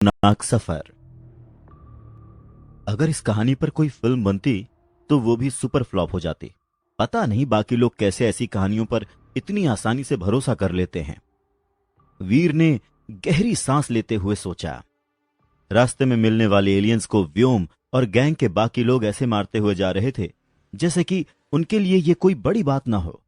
खतरनाक सफर। अगर इस कहानी पर कोई फिल्म बनती तो वो भी सुपर फ्लॉप हो जाती। पता नहीं बाकी लोग कैसे ऐसी कहानियों पर इतनी आसानी से भरोसा कर लेते हैं। वीर ने गहरी सांस लेते हुए सोचा। रास्ते में मिलने वाले एलियंस को व्योम और गैंग के बाकी लोग ऐसे मारते हुए जा रहे थे जैसे कि उनके लिए ये कोई बड़ी बात ना हो।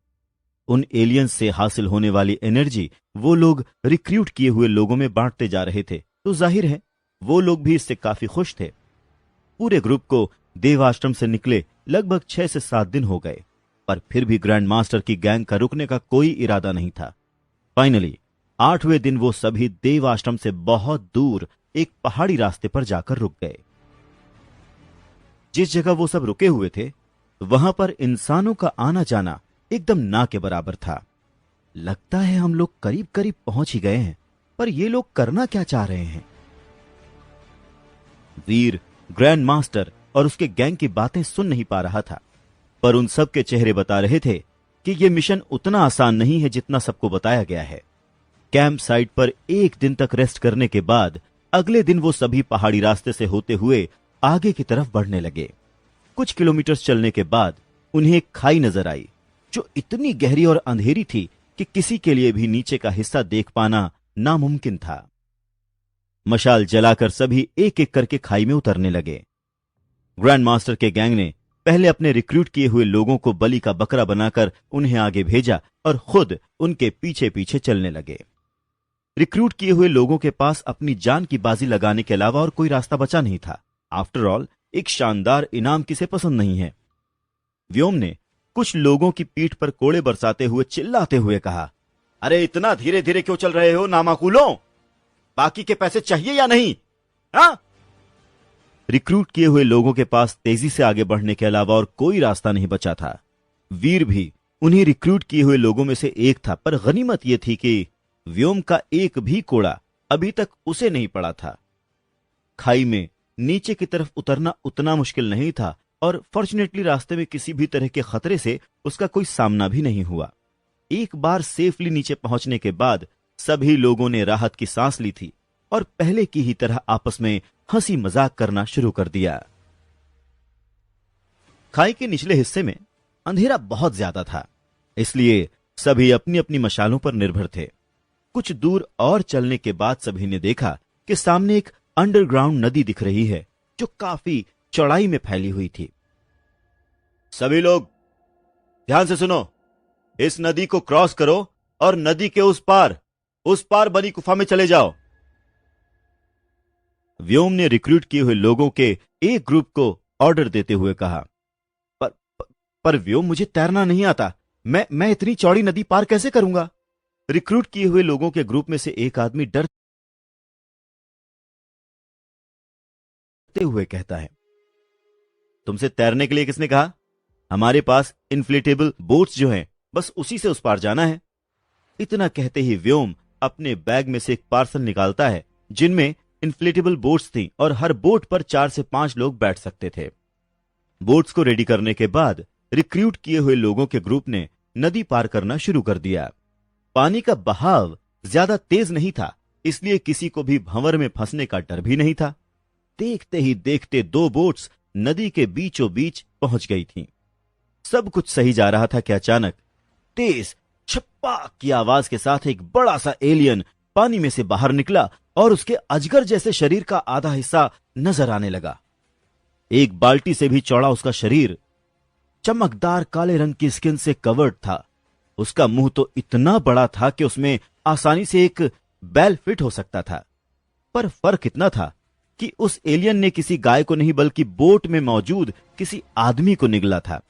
उन एलियंस से हासिल होने वाली एनर्जी वो लोग रिक्रूट किए हुए लोगों में बांटते जा रहे थे, तो जाहिर है वो लोग भी इससे काफी खुश थे। पूरे ग्रुप को देव आश्रम से निकले लगभग 6 से 7 दिन हो गए, पर फिर भी ग्रैंड मास्टर की गैंग का रुकने का कोई इरादा नहीं था। फाइनली 8वें दिन वो सभी देव आश्रम से बहुत दूर एक पहाड़ी रास्ते पर जाकर रुक गए। जिस जगह वो सब रुके हुए थे वहां पर इंसानों का आना जाना एकदम ना के बराबर था। लगता है हम लोग करीब करीब पहुंच ही गए हैं, पर ये लोग करना क्या चाह रहे हैं? वीर ग्रैंड मास्टर और उसके गैंग की बातें सुन नहीं पा रहा था, पर उन सब के चेहरे बता रहे थे कि यह मिशन उतना आसान नहीं है जितना सबको बताया गया है। कैंप साइट पर एक दिन तक रेस्ट करने के बाद अगले दिन वो सभी पहाड़ी रास्ते से होते हुए आगे की तरफ बढ़ने लगे। कुछ किलोमीटर चलने के बाद उन्हें एक खाई नजर आई जो इतनी गहरी और अंधेरी थी कि किसी के लिए भी नीचे का हिस्सा देख पाना नामुमकिन था। मशाल जलाकर सभी एक एक करके खाई में उतरने लगे। ग्रैंड मास्टर के गैंग ने पहले अपने रिक्रूट किए हुए लोगों को बलि का बकरा बनाकर उन्हें आगे भेजा और खुद उनके पीछे पीछे चलने लगे। रिक्रूट किए हुए लोगों के पास अपनी जान की बाजी लगाने के अलावा और कोई रास्ता बचा नहीं था। आफ्टर ऑल एक शानदार इनाम किसे पसंद नहीं है। व्योम ने कुछ लोगों की पीठ पर कोड़े बरसाते हुए चिल्लाते हुए कहा, अरे इतना धीरे धीरे क्यों चल रहे हो नामाकुलों? बाकी के पैसे चाहिए या नहीं? हाँ? रिक्रूट किए हुए लोगों के पास तेजी से आगे बढ़ने के अलावा और कोई रास्ता नहीं बचा था। वीर भी उन्हीं रिक्रूट किए हुए लोगों में से एक था, पर गनीमत यह थी कि व्योम का एक भी कोड़ा अभी तक उसे नहीं पड़ा था। खाई में नीचे की तरफ उतरना उतना मुश्किल नहीं था और फॉर्चुनेटली रास्ते में किसी भी तरह के खतरे से उसका कोई सामना भी नहीं हुआ। एक बार सेफली नीचे पहुंचने के बाद सभी लोगों ने राहत की सांस ली थी और पहले की ही तरह आपस में हंसी मजाक करना शुरू कर दिया। खाई के निचले हिस्से में अंधेरा बहुत ज्यादा था, इसलिए सभी अपनी अपनी मशालों पर निर्भर थे। कुछ दूर और चलने के बाद सभी ने देखा कि सामने एक अंडरग्राउंड नदी दिख रही है जो काफी चौड़ाई में फैली हुई थी। सभी लोग ध्यान से सुनो, इस नदी को क्रॉस करो और नदी के उस पार बनी गुफा में चले जाओ। व्योम ने रिक्रूट किए हुए लोगों के एक ग्रुप को ऑर्डर देते हुए कहा, पर व्योम मुझे तैरना नहीं आता, मैं इतनी चौड़ी नदी पार कैसे करूंगा? रिक्रूट किए हुए लोगों के ग्रुप में से एक आदमी डरते हुए कहता है, तुमसे तैरने के लिए किसने कहा? हमारे पास इन्फ्लेटेबल बोट्स जो हैं, बस उसी से उस पार जाना है। इतना कहते ही व्योम अपने बैग में से एक पार्सल निकालता है जिनमें इन्फ्लेटेबल बोट्स थी और हर बोट पर 4 से 5 लोग बैठ सकते थे। बोट्स को रेडी करने के बाद रिक्रूट किए हुए लोगों के ग्रुप ने नदी पार करना शुरू कर दिया। पानी का बहाव ज्यादा तेज नहीं था, इसलिए किसी को भी भंवर में फंसने का डर भी नहीं था। देखते ही देखते 2 बोट्स नदी के बीचों बीच पहुंच गई थीं। सब कुछ सही जा रहा था कि अचानक तेज छप्पा की आवाज के साथ एक बड़ा सा एलियन पानी में से बाहर निकला और उसके अजगर जैसे शरीर का आधा हिस्सा नजर आने लगा। एक बाल्टी से भी चौड़ा उसका शरीर चमकदार काले रंग की स्किन से कवर्ड था। उसका मुंह तो इतना बड़ा था कि उसमें आसानी से एक बैल फिट हो सकता था, पर फर्क इतना था कि उस एलियन ने किसी गाय को नहीं बल्कि बोट में मौजूद किसी आदमी को निगला था।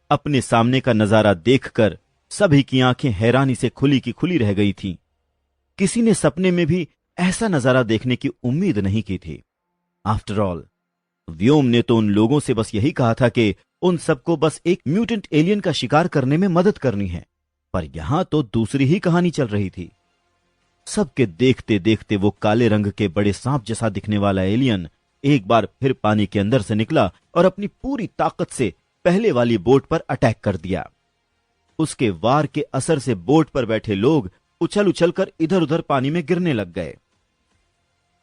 अपने सामने का नजारा देखकर सभी की आंखें हैरानी से खुली की खुली रह गई थीं। किसी ने सपने में भी ऐसा नजारा देखने की उम्मीद नहीं की थी। आफ्टर ऑल व्योम ने तो उन लोगों से बस यही कहा था कि उन सबको बस एक म्यूटेंट एलियन का शिकार करने में मदद करनी है, पर यहां तो दूसरी ही कहानी चल रही थी। सबके देखते देखते वो काले रंग के बड़े सांप जैसा दिखने वाला एलियन एक बार फिर पानी के अंदर से निकला और अपनी पूरी ताकत से पहले वाली बोट पर अटैक कर दिया। उसके वार के असर से बोट पर बैठे लोग उछल उछल कर इधर उधर पानी में गिरने लग गए।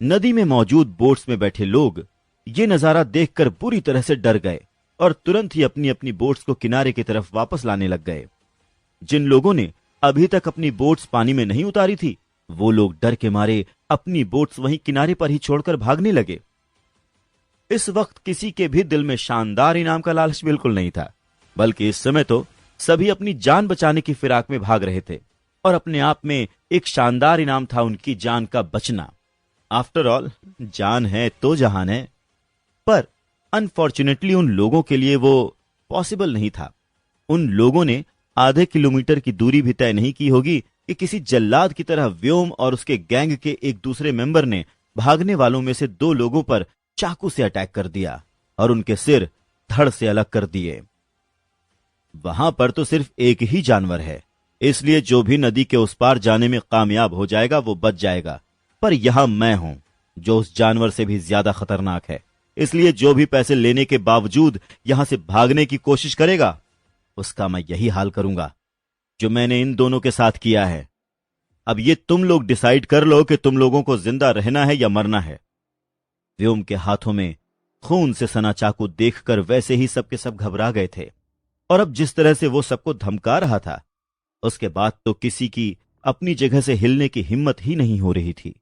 नदी में मौजूद बोट्स में बैठे लोग ये नजारा देखकर बुरी तरह से डर गए और तुरंत ही अपनी अपनी बोट्स को किनारे की तरफ वापस लाने लग गए। जिन लोगों ने अभी तक अपनी बोट्स पानी में नहीं उतारी थी, वो लोग डर के मारे अपनी बोट्स वहीं किनारे पर ही छोड़कर भागने लगे। इस वक्त किसी के भी दिल में शानदार इनाम का लालच बिल्कुल नहीं था, बल्कि इस समय तो सभी अपनी जान बचाने की फिराक में भाग रहे थे और अपने आप में एक शानदार इनाम था उनकी जान का बचना। आफ्टर ऑल, जान है तो जहान है। पर अनफॉर्चुनेटली उन लोगों के लिए वो पॉसिबल नहीं था। उन लोगों ने आधे किलोमीटर की दूरी भी तय नहीं की होगी कि किसी जल्लाद की तरह व्योम और उसके गैंग के एक दूसरे मेंबर ने भागने वालों में से 2 लोगों पर चाकू से अटैक कर दिया और उनके सिर धड़ से अलग कर दिए। वहां पर तो सिर्फ एक ही जानवर है, इसलिए जो भी नदी के उस पार जाने में कामयाब हो जाएगा वो बच जाएगा। पर यहां मैं हूं जो उस जानवर से भी ज्यादा खतरनाक है, इसलिए जो भी पैसे लेने के बावजूद यहां से भागने की कोशिश करेगा उसका मैं यही हाल करूंगा जो मैंने इन दोनों के साथ किया है। अब ये तुम लोग डिसाइड कर लो कि तुम लोगों को जिंदा रहना है या मरना है। व्योम के हाथों में खून से सना चाकू देखकर वैसे ही सबके सब घबरा गए थे और अब जिस तरह से वो सबको धमका रहा था, उसके बाद तो किसी की अपनी जगह से हिलने की हिम्मत ही नहीं हो रही थी।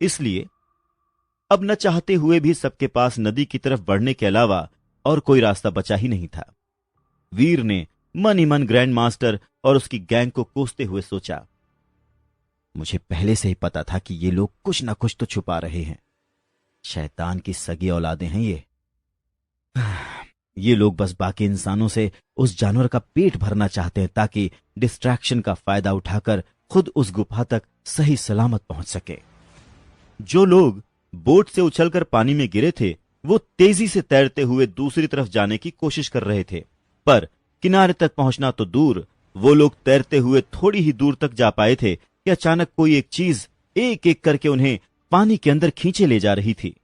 इसलिए अब न चाहते हुए भी सबके पास नदी की तरफ बढ़ने के अलावा और कोई रास्ता बचा ही नहीं था। वीर ने मन ही मन ग्रैंड मास्टर और उसकी गैंग को कोसते हुए सोचा, मुझे पहले से ही पता था कि ये लोग कुछ ना कुछ तो छुपा रहे हैं। शैतान की सगी औलादें हैं ये लोग बस बाकी इंसानों से उस जानवर का पेट भरना चाहते हैं ताकि डिस्ट्रैक्शन का फायदा उठाकर खुद उस गुफा तक सही सलामत पहुंच सके। जो लोग बोट से उछलकर पानी में गिरे थे वो तेजी से तैरते हुए दूसरी तरफ जाने की कोशिश कर रहे थे, पर किनारे तक पहुंचना तो दूर, वो लोग तैरते हुए थोड़ी ही दूर तक जा पाए थे कि अचानक कोई एक चीज एक एक करके उन्हें पानी के अंदर खींचे ले जा रही थी।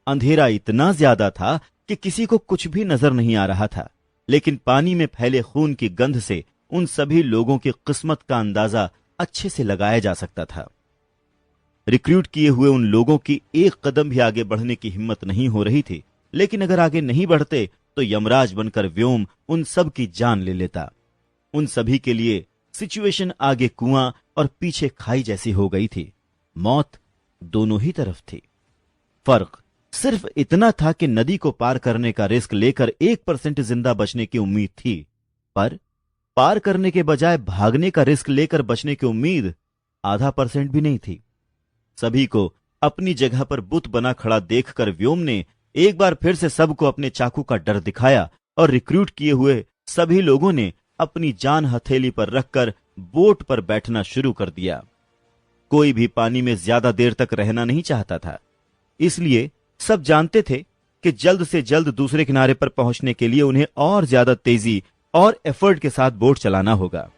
अंधेरा इतना ज्यादा था कि किसी को कुछ भी नजर नहीं आ रहा था, लेकिन पानी में फैले खून की गंध से उन सभी लोगों की किस्मत का अंदाजा अच्छे से लगाया जा सकता था। रिक्रूट किए हुए उन लोगों की एक कदम भी आगे बढ़ने की हिम्मत नहीं हो रही थी, लेकिन अगर आगे नहीं बढ़ते तो यमराज बनकर व्योम उन सब की जान ले लेता। उन सभी के लिए सिचुएशन आगे कुआं और पीछे खाई जैसी हो गई थी। मौत दोनों ही तरफ थी। फर्क सिर्फ इतना था कि नदी को पार करने का रिस्क लेकर 1% जिंदा बचने की उम्मीद थी, पर पार करने के बजाय भागने का रिस्क लेकर बचने की उम्मीद %0.5 भी नहीं थी। सभी को अपनी जगह पर बुत बना खड़ा देखकर व्योम ने एक बार फिर से सबको अपने चाकू का डर दिखाया और रिक्रूट किए हुए सभी लोगों ने अपनी जान हथेली पर रखकर बोट पर बैठना शुरू कर दिया। कोई भी पानी में ज्यादा देर तक रहना नहीं चाहता था, इसलिए सब जानते थे कि जल्द से जल्द दूसरे किनारे पर पहुंचने के लिए उन्हें और ज्यादा तेजी और एफर्ट के साथ बोट चलाना होगा।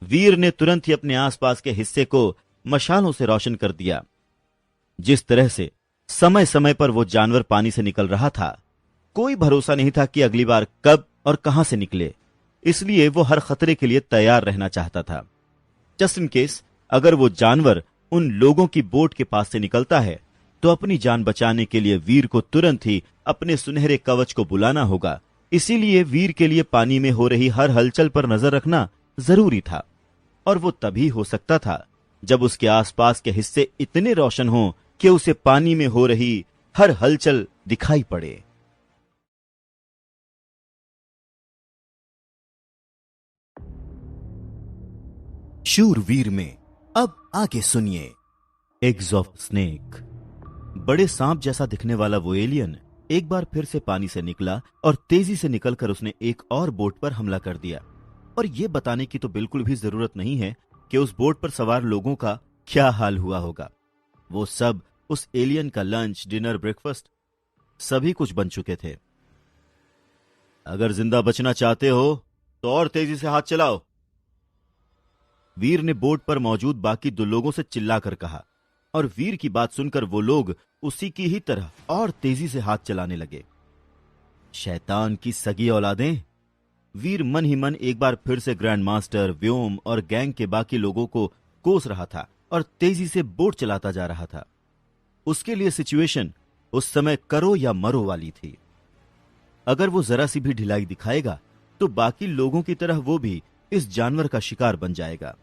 वीर ने तुरंत ही अपने आसपास के हिस्से को मशालों से रोशन कर दिया। जिस तरह से समय समय पर वो जानवर पानी से निकल रहा था, कोई भरोसा नहीं था कि अगली बार कब और कहां से निकले, इसलिए वो हर खतरे के लिए तैयार रहना चाहता था। जस्ट इन केस अगर वो जानवर उन लोगों की बोट के पास से निकलता है तो अपनी जान बचाने के लिए वीर को तुरंत ही अपने सुनहरे कवच को बुलाना होगा। इसीलिए वीर के लिए पानी में हो रही हर हलचल पर नजर रखना जरूरी था, और वो तभी हो सकता था जब उसके आसपास के हिस्से इतने रोशन हों कि उसे पानी में हो रही हर हलचल दिखाई पड़े। शूरवीर में अब आगे सुनिए। Eggs of snake. बड़े सांप जैसा दिखने वाला वो एलियन एक बार फिर से पानी से निकला और तेजी से निकलकर उसने एक और बोट पर हमला कर दिया। और यह बताने की तो बिल्कुल भी जरूरत नहीं है कि उस बोट पर सवार लोगों का क्या हाल हुआ होगा। वो सब उस एलियन का लंच, डिनर, ब्रेकफास्ट सभी कुछ बन चुके थे। अगर जिंदा बचना चाहते हो तो और तेजी से हाथ चलाओ, वीर ने बोट पर मौजूद बाकी 2 लोगों से चिल्लाकर कहा, और वीर की बात सुनकर वो लोग उसी की ही तरह और तेजी से हाथ चलाने लगे। शैतान की सगी औलादें। वीर मन ही मन एक बार फिर से ग्रैंड मास्टर, व्योम और गैंग के बाकी लोगों को कोस रहा था और तेजी से बोट चलाता जा रहा था। उसके लिए सिचुएशन उस समय करो या मरो वाली थी। अगर वो जरा सी भी ढिलाई दिखाएगा तो बाकी लोगों की तरह वो भी इस जानवर का शिकार बन जाएगा।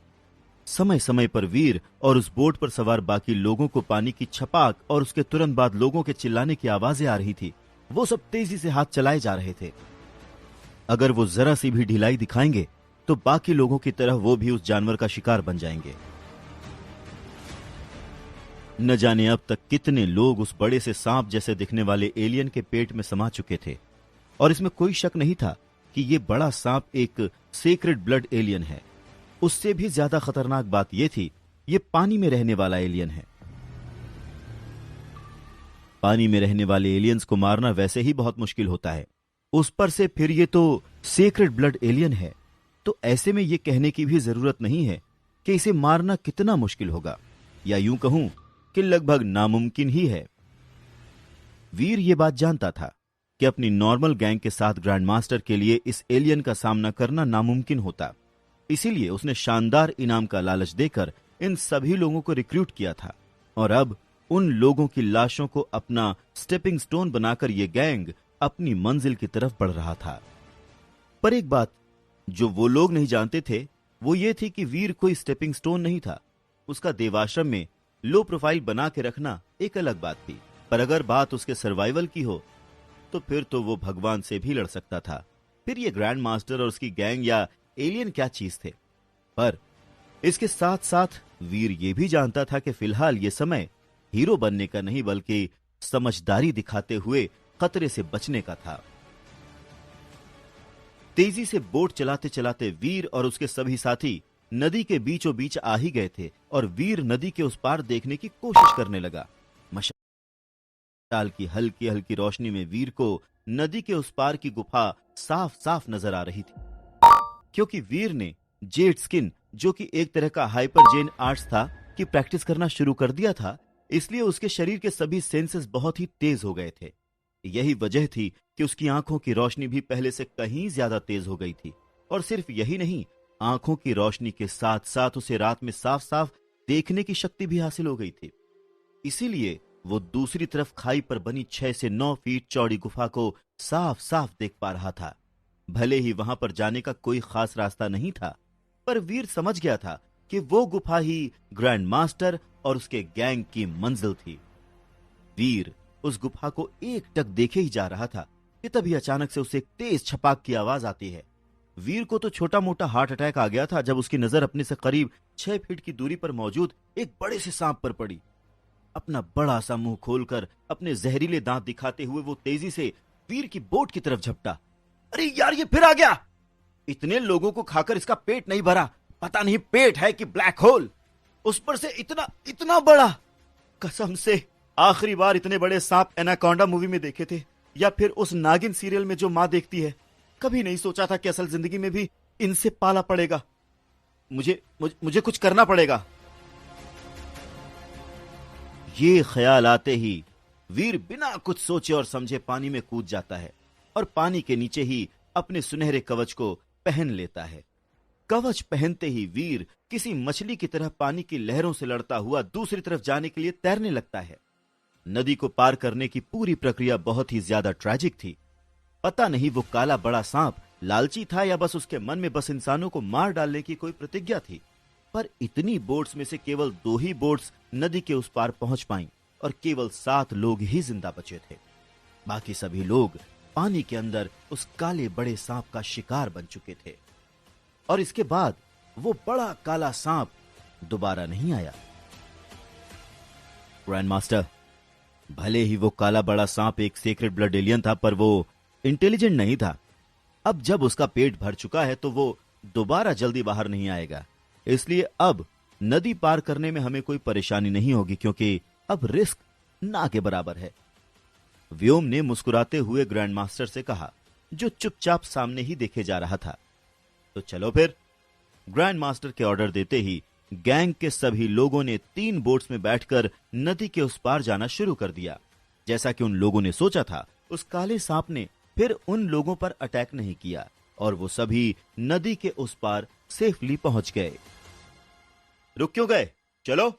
समय समय पर वीर और उस बोट पर सवार बाकी लोगों को पानी की छपाक और उसके तुरंत बाद लोगों के चिल्लाने की आवाजें आ रही थी। वो सब तेजी से हाथ चलाए जा रहे थे। अगर वो जरा सी भी ढिलाई दिखाएंगे तो बाकी लोगों की तरह वो भी उस जानवर का शिकार बन जाएंगे। न जाने अब तक कितने लोग उस बड़े से सांप जैसे दिखने वाले एलियन के पेट में समा चुके थे, और इसमें कोई शक नहीं था कि यह बड़ा सांप एक सेक्रेड ब्लड एलियन है। उससे भी ज्यादा खतरनाक बात यह थी, यह पानी में रहने वाला एलियन है। पानी में रहने वाले एलियंस को मारना वैसे ही बहुत मुश्किल होता है, उस पर से फिर ये तो सेक्रेड ब्लड एलियन है, तो ऐसे में यह कहने की भी जरूरत नहीं है कि इसे मारना कितना मुश्किल होगा, या यूं कहूं कि लगभग नामुमकिन ही है। वीर यह बात जानता था कि अपनी नॉर्मल गैंग के साथ ग्रैंड मास्टर के लिए इस एलियन का सामना करना नामुमकिन होता। इसीलिए उसने शानदार इनाम का लालच देकर इन सभी लोगों को रिक्रूट किया था, और अब उन लोगों की लाशों को अपना स्टेपिंग स्टोन बनाकर यह गैंग अपनी मंजिल की तरफ बढ़ रहा था। पर एक बात जो वो लोग नहीं जानते थे वो ये थी कि वीर कोई स्टेपिंग स्टोन नहीं था। उसका देवाश्रम में लो प्रोफाइल बना के रखना एक अलग बात थी, पर अगर बात उसके सर्वाइवल की हो तो फिर तो वो भगवान से भी लड़ सकता था। फिर ये ग्रैंड मास्टर और उसकी गैंग या एलियन क्या चीज थे। पर इसके साथ साथ वीर ये भी जानता था कि फिलहाल ये समय हीरो बनने का नहीं बल्कि समझदारी दिखाते हुए खतरे से बचने का था। तेजी से बोट चलाते चलाते वीर और उसके सभी साथी नदी के बीचों बीच आ ही गए थे, और वीर नदी के उस पार देखने की कोशिश करने लगा। मशाल की हल्की हल्की रोशनी में वीर को नदी के उस पार की गुफा साफ साफ नजर आ रही थी। क्योंकि वीर ने जेड स्किन, जो कि एक तरह का हाइपरजेन आर्ट्स था, की प्रैक्टिस करना शुरू कर दिया था, इसलिए उसके शरीर के सभी सेंसेस बहुत ही तेज हो गए थे। यही वजह थी कि उसकी आंखों की रोशनी भी पहले से कहीं ज्यादा तेज हो गई थी। और सिर्फ यही नहीं, आंखों की रोशनी के साथ साथ उसे रात में साफ साफ देखने की शक्ति भी हासिल हो गई थी। इसीलिए वो दूसरी तरफ खाई पर बनी 6 से 9 फीट चौड़ी गुफा को साफ साफ देख पा रहा था। भले ही वहां पर जाने का कोई खास रास्ता नहीं था, पर वीर समझ गया था कि वो गुफा ही ग्रैंड मास्टर और उसके गैंग की मंजिल थी। वीर उस गुफा को एकटक देखे ही जा रहा था कि तभी अचानक से उसे एक तेज छपाक की आवाज आती है। वीर को तो छोटा मोटा हार्ट अटैक आ गया था जब उसकी नजर अपने से करीब 6 फीट की दूरी पर मौजूद एक बड़े से सांप पर पड़ी। अपना बड़ा सा मुंह खोलकर अपने जहरीले दांत दिखाते हुए वो तेजी से वीर की बोट की तरफ झपटा। अरे यार, ये फिर आ गया! इतने लोगों को खाकर इसका पेट नहीं भरा, पता नहीं पेट है कि ब्लैक होल, उस पर से इतना इतना बड़ा। कसम से आखिरी बार इतने बड़े सांप एनाकोंडा मूवी में देखे थे, या फिर उस नागिन सीरियल में जो मां देखती है। कभी नहीं सोचा था कि असल जिंदगी में भी इनसे पाला पड़ेगा। मुझे कुछ करना पड़ेगा। ये ख्याल आते ही वीर बिना कुछ सोचे और समझे पानी में कूद जाता है और पानी के नीचे ही अपने सुनहरे कवच को पहन लेता है। कवच पहनते ही वीर किसी मछली की तरह पानी की लहरों से लड़ता हुआ दूसरी तरफ जाने के लिए तैरने लगता है। नदी को पार करने की पूरी प्रक्रिया बहुत ही ज्यादा ट्रैजिक थी। पता नहीं वो काला बड़ा सांप लालची था या बस उसके मन में बस इंसानों को मार डालने की कोई प्रतिज्ञा थी। पर इतनी बोट्स में से केवल 2 ही बोट्स नदी के उस पार पहुंच पाईं और केवल 7 लोग ही जिंदा बचे थे। बाकी सभी लोग पानी के अंदर उस काले बड़े सांप का शिकार बन चुके थे। और इसके बाद वो बड़ा काला सांप दोबारा नहीं आया। ग्रैंड मास्टर, भले ही वो काला बड़ा सांप एक सीक्रेट ब्लड एलियन था, पर वो इंटेलिजेंट नहीं था। अब जब उसका पेट भर चुका है तो वो दोबारा जल्दी बाहर नहीं आएगा। इसलिए अब नदी पार करने में हमें कोई परेशानी नहीं होगी, क्योंकि अब रिस्क ना के बराबर है। व्योम ने मुस्कुराते हुए ग्रैंड मास्टर से कहा, जो चुपचाप सामने ही देखे जा रहा था। तो चलो फिर। ग्रैंड मास्टर के ऑर्डर देते ही गैंग के सभी लोगों ने 3 बोट्स में बैठकर नदी के उस पार जाना शुरू कर दिया। जैसा कि उन लोगों ने सोचा था, उस काले सांप ने फिर उन लोगों पर अटैक नहीं किया और वो सभी नदी के उस पार सेफली पहुंच गए। रुक क्यों गए? चलो।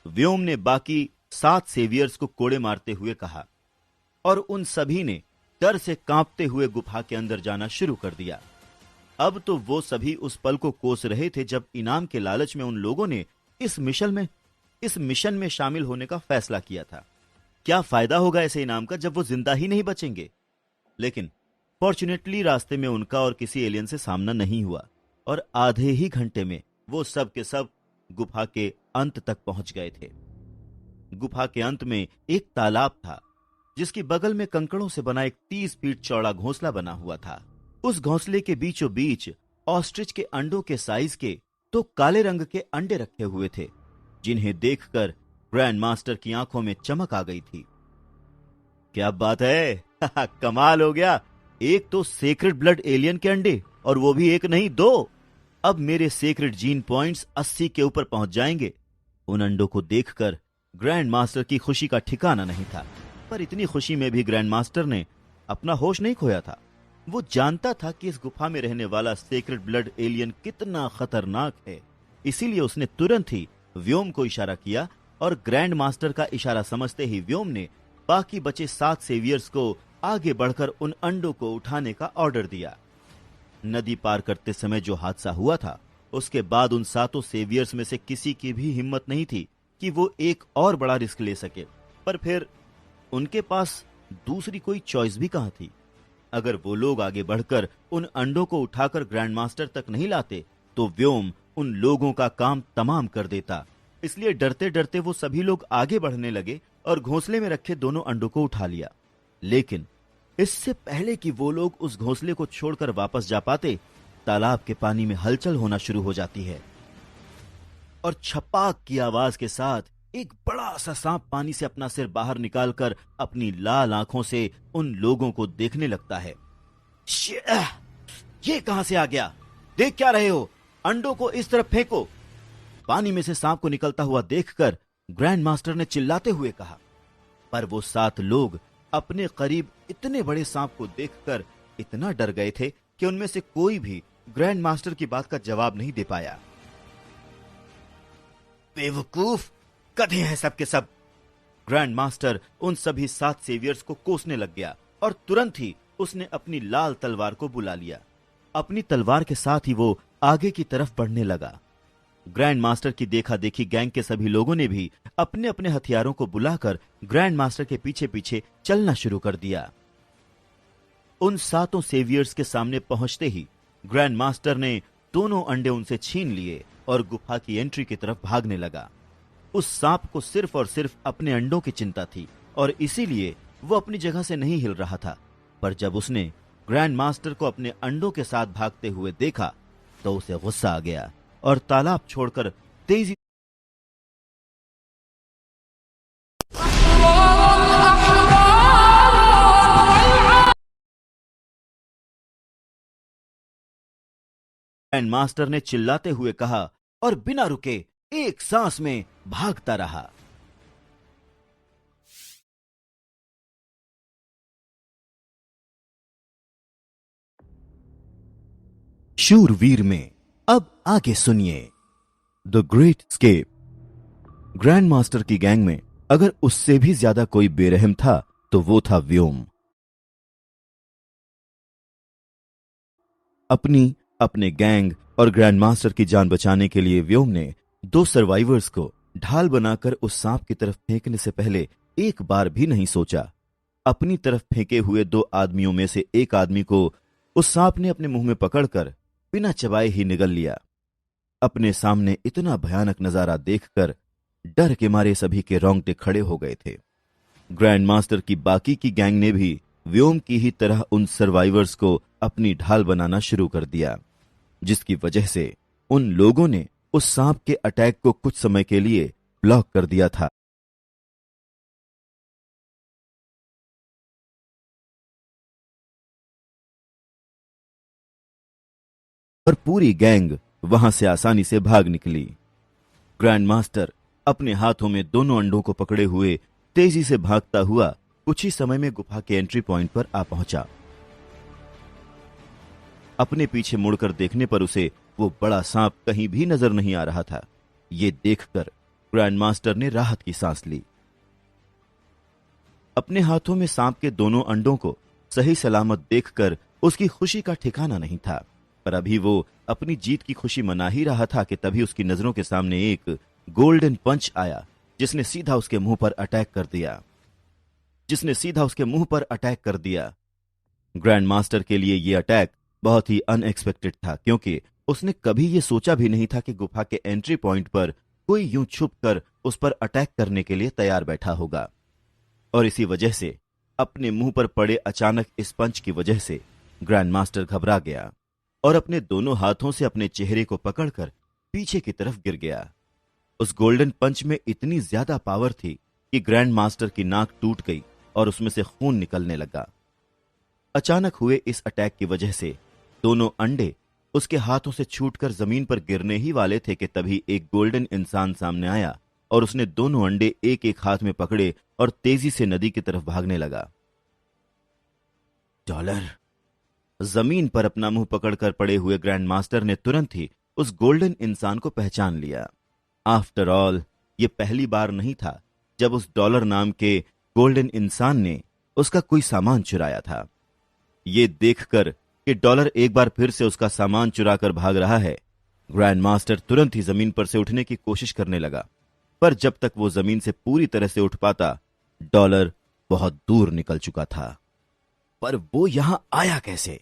व्योम ने बाकी 7 सेवियर्स को कोड़े मारते हुए कहा और उन सभी ने डर से कांपते हुए गुफा के अंदर जाना शुरू कर दिया। अब तो वो सभी उस पल को कोस रहे थे जब इनाम के लालच में उन लोगों ने इस मिशन में शामिल होने का फैसला किया था। क्या फायदा होगा ऐसे इनाम का जब वो जिंदा ही नहीं बचेंगे। लेकिन फॉर्चुनेटली रास्ते में उनका और किसी एलियन से सामना नहीं हुआ और आधे ही घंटे में वो सब के सब गुफा के अंत तक पहुंच गए थे। गुफा के अंत में एक तालाब था जिसकी बगल में कंकड़ों से बना एक 30 फीट चौड़ा घोंसला बना हुआ था। उस घोंसले के बीचों बीच ऑस्ट्रिच के अंडों के साइज के 2 काले रंग के अंडे रखे हुए थे, जिन्हें देखकर ग्रैंड मास्टर की आंखों में चमक आ गई थी। क्या बात है कमाल हो गया। एक तो सेक्रेड ब्लड एलियन के अंडे, और वो भी एक नहीं 2। अब मेरे सेक्रेड जीन पॉइंट्स 80 के ऊपर पहुंच जाएंगे। उन अंडों को देखकर ग्रैंड मास्टर की खुशी का ठिकाना नहीं था, पर इतनी खुशी में भी ग्रैंड मास्टर ने अपना होश नहीं खोया था। वो जानता था कि इस गुफा में रहने वाला सेक्रेड ब्लड एलियन कितना खतरनाक है, इसीलिए उसने तुरंत ही व्योम को इशारा किया और ग्रैंड मास्टर का इशारा समझते ही व्योम ने बाकी बचे 7 सेवियर्स को आगे बढ़कर उन अंडों को उठाने का ऑर्डर दिया। नदी पार करते समय जो हादसा हुआ था, उसके बाद उन 7 सेवियर्स में से किसी की भी हिम्मत नहीं थी कि वो एक और बड़ा रिस्क ले सके, पर फिर उनके पास दूसरी कोई चॉइस भी कहां थी। अगर वो लोग आगे बढ़कर उन अंडों को उठाकर ग्रैंड मास्टर तक नहीं लाते तो व्योम उन लोगों का काम तमाम कर देता। इसलिए डरते डरते वो सभी लोग आगे बढ़ने लगे और घोंसले में रखे दोनों अंडों को उठा लिया। लेकिन इससे पहले कि वो लोग उस घोंसले को छोड़कर वापस जा पाते, तालाब के पानी में हलचल होना शुरू हो जाती है और छपाक की आवाज के साथ एक बड़ा सा सांप पानी से अपना सिर बाहर निकालकर अपनी लाल आंखों से उन लोगों को देखने लगता है। ये कहां से आ गया? देख क्या रहे हो? अंडों को इस तरफ फेंको। पानी में से सांप को निकलता हुआ देखकर ग्रैंड मास्टर ने चिल्लाते हुए कहा, पर वो 7 लोग अपने करीब इतने बड़े सांप को देखकर इतना डर गए थे कि उनमें से कोई भी ग्रैंड मास्टर की बात का जवाब नहीं दे पाया। बेवकूफ, गधे हैं सब के सब। ग्रैंड मास्टर उन सभी 7 सेवियर्स को कोसने लग गया और तुरंत ही उसने अपनी लाल तलवार को बुला लिया। अपनी तलवार के साथ ही वो आगे की तरफ बढ़ने लगा। ग्रैंड मास्टर की देखा देखी गैंग के सभी लोगों ने भी अपने अपने हथियारों को बुलाकर ग्रैंड मास्टर के पीछे पीछे चलना शुरू कर दिया। उन 7 सेवियर्स के सामने पहुंचते ही ग्रैंड मास्टर ने दोनों अंडे उनसे छीन लिए और गुफा की एंट्री की तरफ भागने लगा। उस सांप को सिर्फ और सिर्फ अपने अंडों की चिंता थी और इसीलिए वो अपनी जगह से नहीं हिल रहा था। पर जब उसने ग्रैंड मास्टर को अपने अंडों के साथ भागते हुए देखा तो उसे गुस्सा आ गया और तालाब छोड़कर तेजी ग्रैंड मास्टर ने चिल्लाते हुए कहा और बिना रुके एक सांस में भागता रहा। शूरवीर में अब आगे सुनिए the Great Escape. Grand master की गैंग में अगर उससे भी ज्यादा कोई बेरहम था तो वो था व्योम। अपने गैंग और ग्रैंड मास्टर की जान बचाने के लिए व्योम ने 2 सर्वाइवर्स को ढाल बनाकर उस सांप की तरफ फेंकने से पहले एक बार भी नहीं सोचा। अपनी तरफ फेंके हुए 2 आदमियों में से एक आदमी को उस सांप ने अपने मुंह में पकड़कर बिना चबाए ही निगल लिया। अपने सामने इतना भयानक नजारा देखकर डर के मारे सभी के रोंगटे खड़े हो गए थे। ग्रैंड मास्टर की बाकी की गैंग ने भी व्योम की ही तरह उन सर्वाइवर्स को अपनी ढाल बनाना शुरू कर दिया, जिसकी वजह से उन लोगों ने उस सांप के अटैक को कुछ समय के लिए ब्लॉक कर दिया था। और पूरी गैंग वहां से आसानी से भाग निकली। ग्रैंड मास्टर अपने हाथों में दोनों अंडों को पकड़े हुए तेजी से भागता हुआ कुछ ही समय में गुफा के एंट्री पॉइंट पर आ पहुंचा। अपने पीछे मुड़कर देखने पर उसे वो बड़ा सांप कहीं भी नजर नहीं आ रहा था। ये देखकर ग्रैंड मास्टर ने राहत की सांस ली। अपने हाथों में सांप के दोनों अंडों को सही सलामत देखकर उसकी खुशी का ठिकाना नहीं था। पर अभी वो अपनी जीत की खुशी मना ही रहा था कि तभी उसकी नजरों के सामने एक गोल्डन पंच आया, जिसने सीधा उसके मुंह पर अटैक कर दिया। ग्रैंड मास्टर के लिए यह अटैक बहुत ही अनएक्सपेक्टेड था, क्योंकि उसने कभी यह सोचा भी नहीं था कि गुफा के एंट्री पॉइंट पर कोई यूं छुप कर उस पर अटैक करने के लिए तैयार बैठा होगा। और इसी वजह से अपने मुंह पर पड़े अचानक इस पंच की वजह से ग्रैंड मास्टर घबरा गया और अपने दोनों हाथों से अपने चेहरे को पकड़कर पीछे की तरफ गिर गया। उस गोल्डन पंच में इतनी ज्यादा पावर थी कि ग्रैंड मास्टर की नाक टूट गई और उसमें से खून निकलने लगा। अचानक हुए इस अटैक की वजह से दोनों अंडे उसके हाथों से छूटकर जमीन पर गिरने ही वाले थे कि तभी एक गोल्डन इंसान सामने आया और उसने दोनों अंडे एक एक हाथ में पकड़े और तेजी से नदी की तरफ भागने लगा। डॉलर। जमीन पर अपना मुंह पकड़कर पड़े हुए ग्रैंड मास्टर ने तुरंत ही उस गोल्डन इंसान को पहचान लिया। आफ्टर ऑल ये पहली बार नहीं था जब उस डॉलर नाम के गोल्डन इंसान ने उसका कोई सामान चुराया था। ये देखकर कि डॉलर एक बार फिर से उसका सामान चुराकर भाग रहा है, ग्रैंड मास्टर तुरंत ही जमीन पर से उठने की कोशिश करने लगा। पर जब तक वो जमीन से पूरी तरह से उठ पाता, डॉलर बहुत दूर निकल चुका था। पर वो यहां आया कैसे?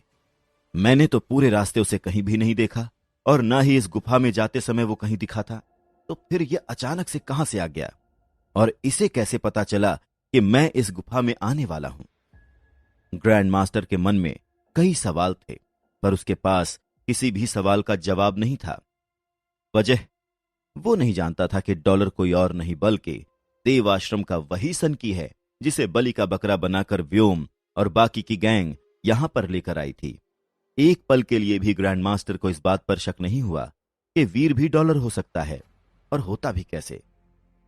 मैंने तो पूरे रास्ते उसे कहीं भी नहीं देखा और ना ही इस गुफा में जाते समय वो कहीं दिखा था। तो फिर ये अचानक से कहां से आ गया और इसे कैसे पता चला कि मैं इस गुफा में आने वाला हूं? ग्रैंड मास्टर के मन में कई सवाल थे, पर उसके पास किसी भी सवाल का जवाब नहीं था। वजह वो नहीं जानता था कि डॉलर कोई और नहीं बल्कि देव आश्रम का वही सनकी है जिसे बलि का बकरा बनाकर व्योम और बाकी की गैंग यहां पर लेकर आई थी। एक पल के लिए भी ग्रैंड मास्टर को इस बात पर शक नहीं हुआ कि वीर भी डॉलर हो सकता है, और होता भी कैसे।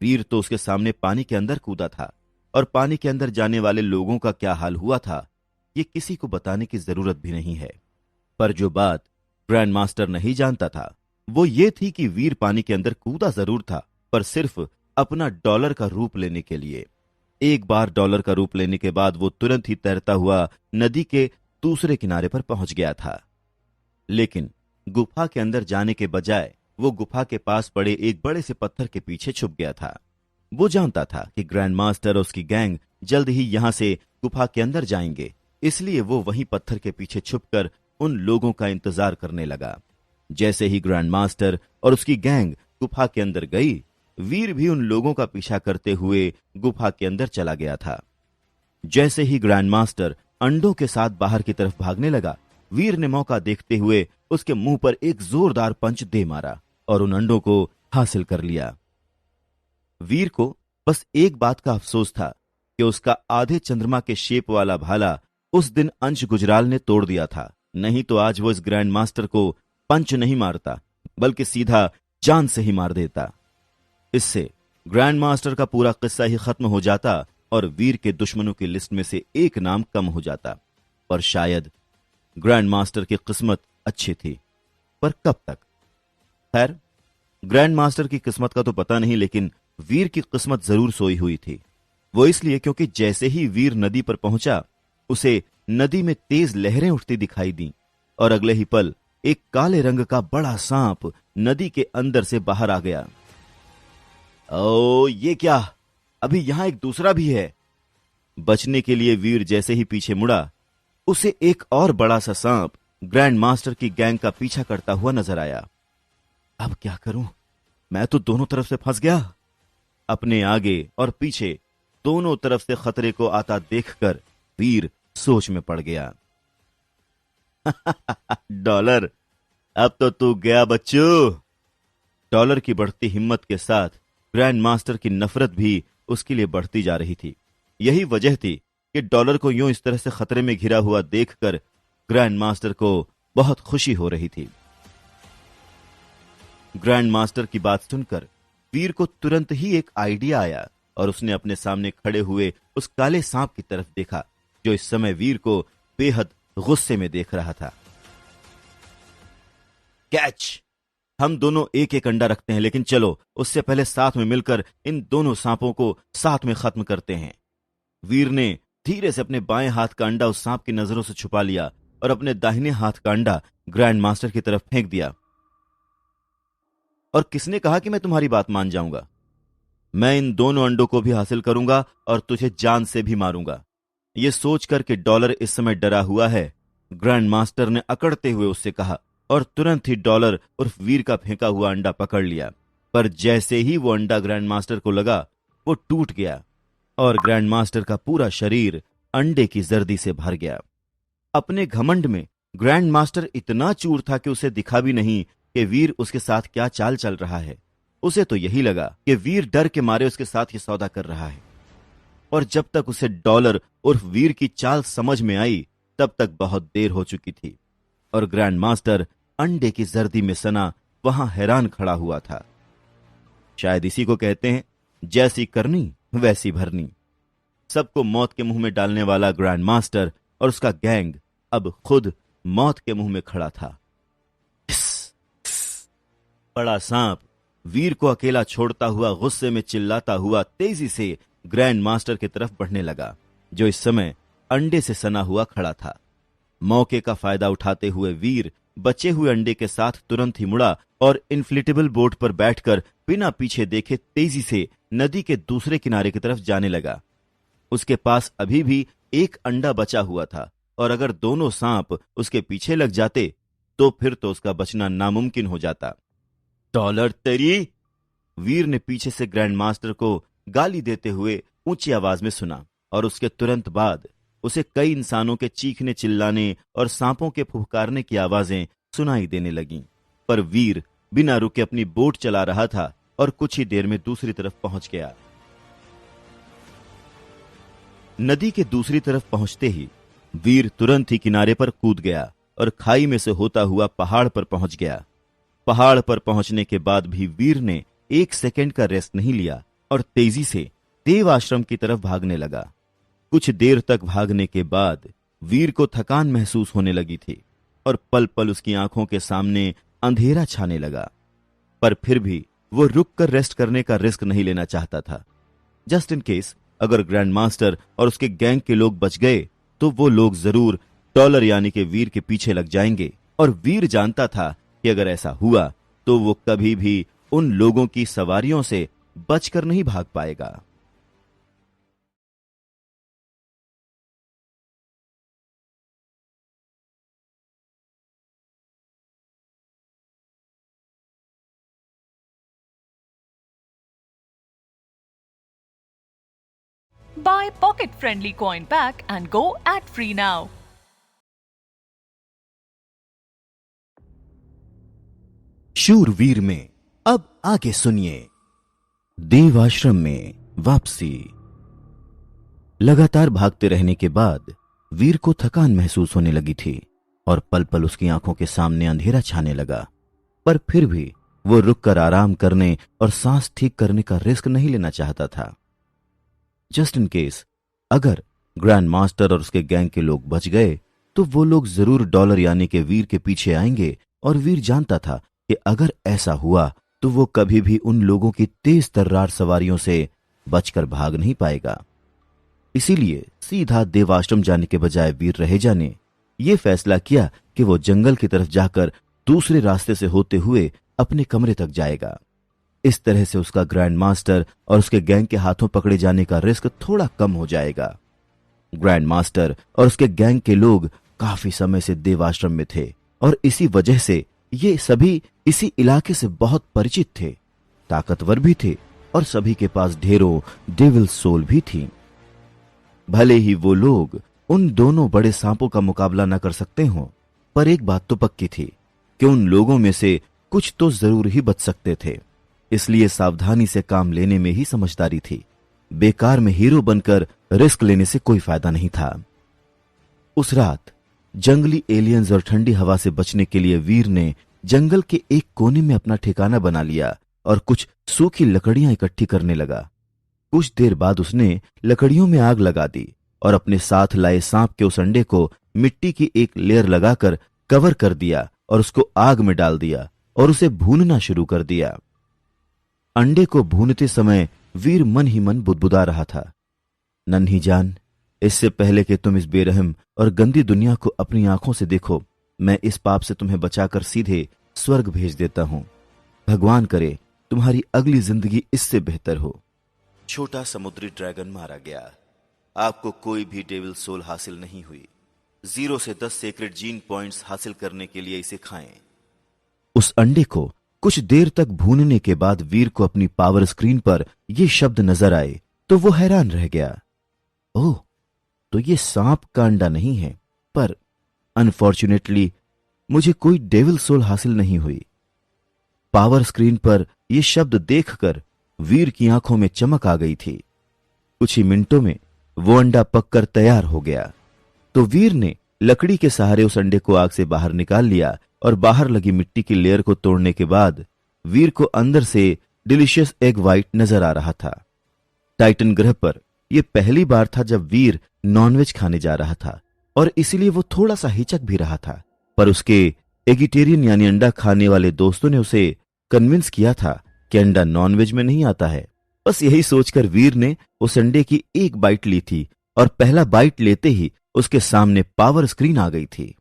वीर तो उसके सामने पानी के अंदर कूदा था और पानी के अंदर जाने वाले लोगों का क्या हाल हुआ था ये किसी को बताने की जरूरत भी नहीं है। पर जो बात ग्रैंड मास्टर नहीं जानता था वो ये थी कि वीर पानी के अंदर कूदा जरूर था, पर सिर्फ अपना डॉलर का रूप लेने के लिए। एक बार डॉलर का रूप लेने के बाद वो तुरंत ही तैरता हुआ नदी के दूसरे किनारे पर पहुंच गया था। लेकिन गुफा के अंदर जाने के बजाय वो गुफा के पास पड़े एक बड़े से पत्थर के पीछे छुप गया था। वो जानता था कि ग्रैंड मास्टर और उसकी गैंग जल्द ही यहां से गुफा के अंदर जाएंगे, इसलिए वो वहीं पत्थर के पीछे छुपकर उन लोगों का इंतजार करने लगा। जैसे ही ग्रैंड मास्टर और उसकी गैंग गुफा के अंदर गई, वीर भी उन लोगों का पीछा करते हुए गुफा के अंदर चला गया था। जैसे ही ग्रैंड मास्टर अंडों के साथ बाहर की तरफ भागने लगा, वीर ने मौका देखते हुए उसके मुंह पर एक जोरदार पंच दे मारा और उन अंडों को हासिल कर लिया। वीर को बस एक बात का अफसोस था कि उसका आधे चंद्रमा के शेप वाला भाला उस दिन अंश गुजराल ने तोड़ दिया था, नहीं तो आज वो इस ग्रैंड मास्टर को पंच नहीं मारता बल्कि सीधा जान से ही मार देता। इससे ग्रैंड मास्टर का पूरा किस्सा ही खत्म हो जाता और वीर के दुश्मनों की लिस्ट में से एक नाम कम हो जाता। पर शायद ग्रैंड मास्टर की किस्मत अच्छी थी, पर कब तक? खैर, ग्रैंड मास्टर की किस्मत का तो पता नहीं, लेकिन वीर की किस्मत जरूर सोई हुई थी। वो इसलिए क्योंकि जैसे ही वीर नदी पर पहुंचा, उसे नदी में तेज लहरें उठती दिखाई दी और अगले ही पल एक काले रंग का बड़ा सांप नदी के अंदर से बाहर आ गया। ओ, ये क्या? अभी यहां एक दूसरा भी है। बचने के लिए वीर जैसे ही पीछे मुड़ा, उसे एक और बड़ा सा सांप ग्रैंड मास्टर की गैंग का पीछा करता हुआ नजर आया। अब क्या करूं? मैं तो दोनों तरफ से फंस गया। अपने आगे और पीछे दोनों तरफ से खतरे को आता देखकर वीर सोच में पड़ गया। डॉलर, अब तो तू गया बच्चू। डॉलर की बढ़ती हिम्मत के साथ ग्रैंड मास्टर की नफरत भी उसके लिए बढ़ती जा रही थी। यही वजह थी कि डॉलर को यूं इस तरह से खतरे में घिरा हुआ देखकर ग्रैंड मास्टर को बहुत खुशी हो रही थी। ग्रैंड मास्टर की बात सुनकर वीर को तुरंत ही एक आइडिया आया और उसने अपने सामने खड़े हुए उस काले सांप की तरफ देखा जो इस समय वीर को बेहद गुस्से में देख रहा था। कैच! हम दोनों एक एक अंडा रखते हैं, लेकिन चलो उससे पहले साथ में मिलकर इन दोनों सांपों को साथ में खत्म करते हैं। वीर ने धीरे से अपने बाएं हाथ का अंडा उस सांप की नजरों से छुपा लिया और अपने दाहिने हाथ का अंडा ग्रैंड मास्टर की तरफ फेंक दिया। और किसने कहा कि मैं तुम्हारी बात मान जाऊंगा? मैं इन दोनों अंडों को भी हासिल करूंगा और तुझे जान से भी मारूंगा। यह सोचकर कि डॉलर इस समय डरा हुआ है, ग्रैंड मास्टर ने अकड़ते हुए उससे कहा और तुरंत ही डॉलर उर्फ वीर का फेंका हुआ अंडा पकड़ लिया। पर जैसे ही वो अंडा ग्रैंड मास्टर को लगा, वो टूट गया और ग्रैंड मास्टर का पूरा शरीर अंडे की जर्दी से भर गया। अपने घमंड में ग्रैंड मास्टर इतना चूर था कि उसे दिखा भी नहीं कि वीर उसके साथ क्या चाल चल रहा है। उसे तो यही लगा कि वीर डर के मारे उसके साथ ही सौदा कर रहा है। और जब तक उसे डॉलर उर्फ वीर की चाल समझ में आई, तब तक बहुत देर हो चुकी थी और ग्रैंड मास्टर अंडे की जर्दी में सना वहां हैरान खड़ा हुआ था। शायद इसी को कहते हैं, जैसी करनी वैसी भरनी। सबको मौत के मुंह में डालने वाला ग्रैंड मास्टर और उसका गैंग अब खुद मौत के मुंह में खड़ा था। बड़ा सांप वीर को अकेला छोड़ता हुआ गुस्से में चिल्लाता हुआ तेजी से ग्रैंड मास्टर की तरफ बढ़ने लगा, जो इस समय अंडे से सना हुआ खड़ा था। मौके का फायदा उठाते हुए वीर बचे हुए अंडे के साथ तुरंत ही मुड़ा और इन्फ्लेटेबल बोट पर बैठकर बिना पीछे देखे तेजी से नदी के दूसरे किनारे की तरफ जाने लगा। उसके पास अभी भी एक अंडा बचा हुआ था और अगर दोनों सांप उसके पीछे लग जाते तो फिर तो उसका बचना नामुमकिन हो जाता। डॉलर तेरी! वीर ने पीछे से ग्रैंड मास्टर को गाली देते हुए ऊंची आवाज में सुना और उसके तुरंत बाद उसे कई इंसानों के चीखने चिल्लाने और सांपों के फुफकारने की आवाजें सुनाई देने लगीं। पर वीर बिना रुके अपनी बोट चला रहा था और कुछ ही देर में दूसरी तरफ पहुंच गया। नदी के दूसरी तरफ पहुंचते ही वीर तुरंत ही किनारे पर कूद गया और खाई में से होता हुआ पहाड़ पर पहुंच गया। पहाड़ पर पहुंचने के बाद भी वीर ने एक सेकंड का रेस्ट नहीं लिया और तेजी से देव आश्रम की तरफ भागने लगा। कुछ देर तक भागने के बाद वीर को थकान महसूस होने लगी थी और पल पल उसकी आंखों के सामने अंधेरा छाने लगा। पर फिर भी वो रुककर रेस्ट करने का रिस्क नहीं लेना चाहता था। जस्ट इन केस अगर ग्रैंड मास्टर और उसके गैंग के लोग बच गए तो वो लोग जरूर डॉलर यानी कि वीर के पीछे लग जाएंगे और वीर जानता था कि अगर ऐसा हुआ तो वो कभी भी उन लोगों की सवारियों से बचकर नहीं भाग पाएगा। Buy pocket-friendly coin pack and go ad-free now. शूरवीर में अब आगे सुनिए। देव आश्रम में वापसी। लगातार भागते रहने के बाद वीर को थकान महसूस होने लगी थी और पल पल उसकी आंखों के सामने अंधेरा छाने लगा। पर फिर भी वो रुककर आराम करने और सांस ठीक करने का रिस्क नहीं लेना चाहता था। जस्ट इन केस अगर ग्रैंड मास्टर और उसके गैंग के लोग बच गए तो वो लोग जरूर डॉलर यानी के वीर के पीछे आएंगे और वीर जानता था कि अगर ऐसा हुआ तो वो कभी भी उन लोगों की तेज तर्रार सवारियों से बचकर भाग नहीं पाएगा। इसीलिए सीधा देवाश्रम जाने के बजाय वीर रहेजा ने यह फैसला किया कि वो जंगल की तरफ जाकर दूसरे रास्ते से होते हुए अपने कमरे तक जाएगा। इस तरह से उसका ग्रैंड मास्टर और उसके गैंग के हाथों पकड़े जाने का रिस्क थोड़ा कम हो जाएगा। ग्रैंड मास्टर और उसके गैंग के लोग काफी समय से देवाश्रम में थे और इसी वजह से ये सभी इसी इलाके से बहुत परिचित थे, ताकतवर भी थे और सभी के पास ढेरों डेविल सोल भी थी। भले ही वो लोग उन दोनों बड़े सांपों का मुकाबला न कर सकते हों, पर एक बात तो पक्की थी कि उन लोगों में से कुछ तो जरूर ही बच सकते थे। इसलिए सावधानी से काम लेने में ही समझदारी थी। बेकार में हीरो बनकर रिस्क लेने से कोई फायदा नहीं था। उस रात जंगली एलियंस और ठंडी हवा से बचने के लिए वीर ने जंगल के एक कोने में अपना ठिकाना बना लिया और कुछ सूखी लकड़ियां इकट्ठी करने लगा। कुछ देर बाद उसने लकड़ियों में आग लगा दी और अपने साथ लाए सांप के उस अंडे को मिट्टी की एक लेयर लगाकर कवर कर दिया और उसको आग में डाल दिया और उसे भूनना शुरू कर दिया। अंडे को भूनते समय वीर मन ही मन बुदबुदा रहा था। नन्ही जान, इससे पहले कि तुम इस बेरहम और गंदी दुनिया को अपनी आंखों से देखो, मैं इस पाप से तुम्हें बचाकर सीधे स्वर्ग भेज देता हूं। भगवान करे तुम्हारी अगली जिंदगी इससे बेहतर हो। छोटा समुद्री ड्रैगन मारा गया। आपको कोई भी डेविल सोल हासिल नहीं हुई। 0 से 10 सीक्रेट जीन पॉइंट्स हासिल करने के लिए इसे खाएं। उस अंडे को कुछ देर तक भूनने के बाद वीर को अपनी पावर स्क्रीन पर ये शब्द नजर आए तो वो हैरान रह गया। ओह, तो ये सांप का अंडा नहीं है, पर अनफॉर्चुनेटली मुझे कोई डेविल सोल हासिल नहीं हुई। पावर स्क्रीन पर यह शब्द देखकर वीर की आंखों में चमक आ गई थी। कुछ ही मिनटों में वो अंडा पककर तैयार हो गया। तो वीर ने लकड़ी के सहारे उस अंडे को आग से बाहर निकाल लिया और बाहर लगी मिट्टी की लेयर को तोड़ने के बाद वीर को अंदर से डिलीशियस एग व्हाइट नजर आ रहा था। टाइटन ग्रह पर यह पहली बार था जब वीर नॉनवेज खाने जा रहा था और इसीलिए वो थोड़ा सा हिचक भी रहा था, पर उसके एगिटेरियन यानी अंडा खाने वाले दोस्तों ने उसे कन्विंस किया था कि अंडा नॉनवेज में नहीं आता है। बस यही सोचकर वीर ने उस अंडे की एक बाइट ली थी और पहला बाइट लेते ही उसके सामने पावर स्क्रीन आ गई थी।